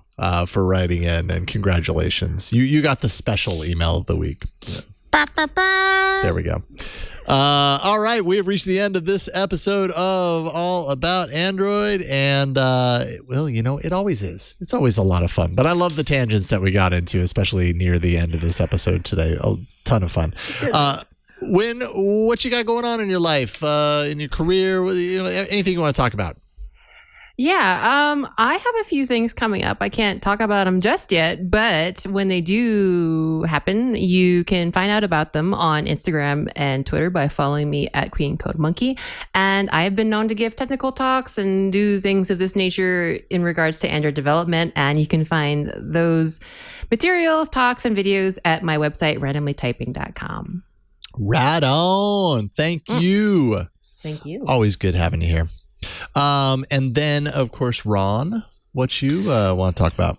for writing in, and congratulations. You got the special email of the week. There we go. All right, we have reached the end of this episode of All About Android, and it always is. It's always a lot of fun, but I love the tangents that we got into, especially near the end of this episode today. A ton of fun. Win, what you got going on in your life, in your career? Anything you want to talk about? Yeah, I have a few things coming up. I can't talk about them just yet, but when they do happen, you can find out about them on Instagram and Twitter by following me at Queen Code Monkey. And I have been known to give technical talks and do things of this nature in regards to Android development. And you can find those materials, talks, and videos at my website, randomlytyping.com. Right on. Thank you. Thank you. Always good having you here. And then, of course, Ron, what you want to talk about?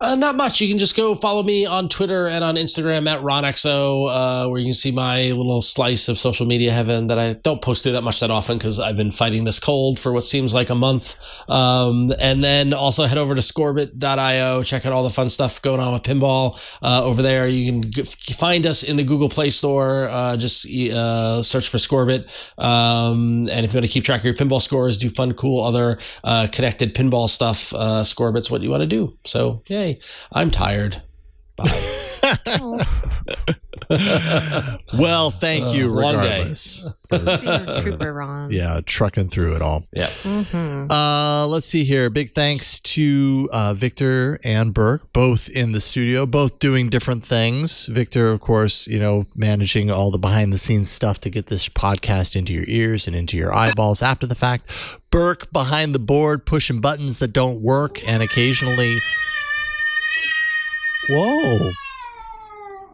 Not much. You can just go follow me on Twitter and on Instagram at RonXO, where you can see my little slice of social media heaven that I don't post to that much that often because I've been fighting this cold for what seems like a month. And then also head over to scorebit.io. Check out all the fun stuff going on with pinball over there. You can find us in the Google Play Store. Just search for Scorebit. And if you want to keep track of your pinball scores, do fun, cool, other connected pinball stuff, Scorebit's what you want to do. So, yay. I'm tired. Bye. Well, thank you regardless. Trooper Ron. Yeah, trucking through it all. Yeah. Mm-hmm. Let's see here. Big thanks to Victor and Burke, both in the studio, both doing different things. Victor, of course, managing all the behind the scenes stuff to get this podcast into your ears and into your eyeballs after the fact. Burke behind the board, pushing buttons that don't work and occasionally... Whoa.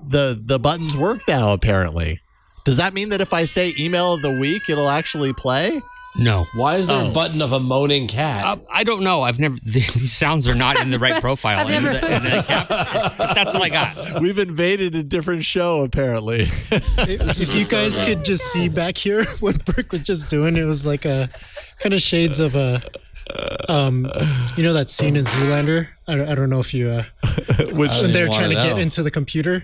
The buttons work now, apparently. Does that mean that if I say email of the week, it'll actually play? No. Why is there a button of a moaning cat? I don't know. These sounds are not in the right profile. That's what I got. We've invaded a different show, apparently. If you guys could just see back here what Burke was just doing, it was like a kind of shades of a... that scene in Zoolander? I don't know if you which when they're trying to get into the computer.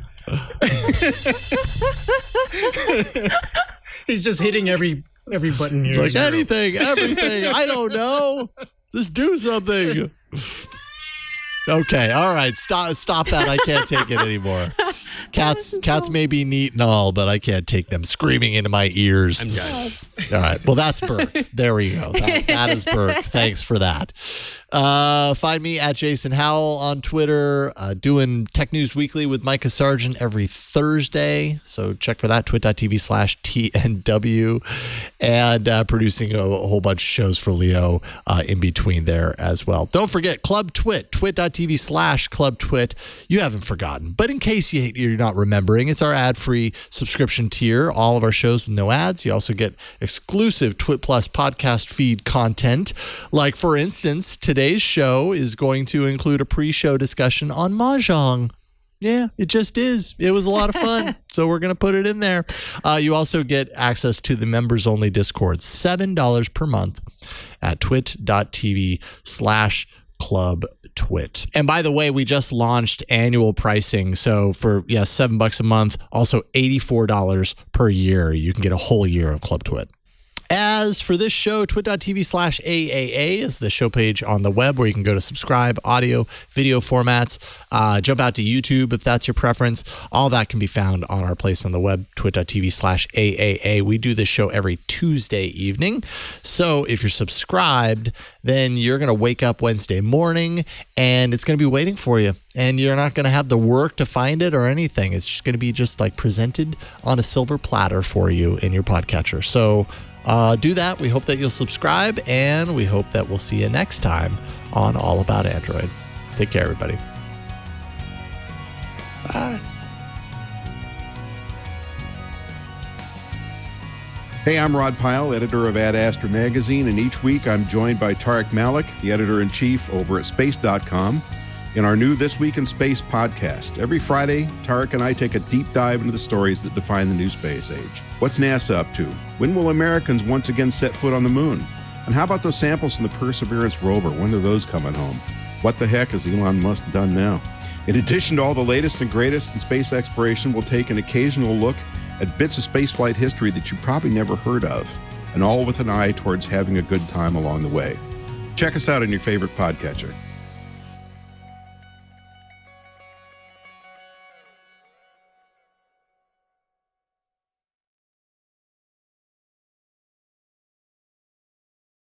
He's just hitting every button here. Like anything, everything. I don't know. Just do something. Okay, all right. Stop that. I can't take it anymore. Cats may be neat and all, but I can't take them screaming into my ears. I'm done. All right. Well, that's Burke. There we go. That is Burke. Thanks for that. Find me at Jason Howell on Twitter, doing Tech News Weekly with Micah Sargent every Thursday. So check for that, twit.tv/TNW, and producing a whole bunch of shows for Leo in between there as well. Don't forget Club Twit, twit.tv/ClubTwit. You haven't forgotten, but in case you're not remembering, it's our ad-free subscription tier. All of our shows with no ads. You also get exclusive Twit Plus podcast feed content. Like, for instance, today's show is going to include a pre-show discussion on Mahjong. Yeah, it just is. It was a lot of fun. So we're going to put it in there. You also get access to the members-only Discord, $7 per month at twit.tv/ClubTwit. And by the way, we just launched annual pricing. So for, $7 a month, also $84 per year. You can get a whole year of Club Twit. As for this show, twit.tv/AAA is the show page on the web where you can go to subscribe, audio, video formats, jump out to YouTube if that's your preference. All that can be found on our place on the web, twit.tv/AAA. We do this show every Tuesday evening. So if you're subscribed, then you're going to wake up Wednesday morning and it's going to be waiting for you. And you're not going to have the work to find it or anything. It's just going to be just like presented on a silver platter for you in your podcatcher. So do that. We hope that you'll subscribe, and we hope that we'll see you next time on All About Android. Take care, everybody. Bye. Hey, I'm Rod Pyle, editor of Ad Astra Magazine, and each week I'm joined by Tarek Malik, the editor-in-chief over at Space.com, in our new This Week in Space podcast. Every Friday, Tarek and I take a deep dive into the stories that define the new space age. What's NASA up to? When will Americans once again set foot on the moon? And how about those samples from the Perseverance rover? When are those coming home? What the heck has Elon Musk done now? In addition to all the latest and greatest in space exploration, we'll take an occasional look at bits of spaceflight history that you probably never heard of, and all with an eye towards having a good time along the way. Check us out on your favorite podcatcher.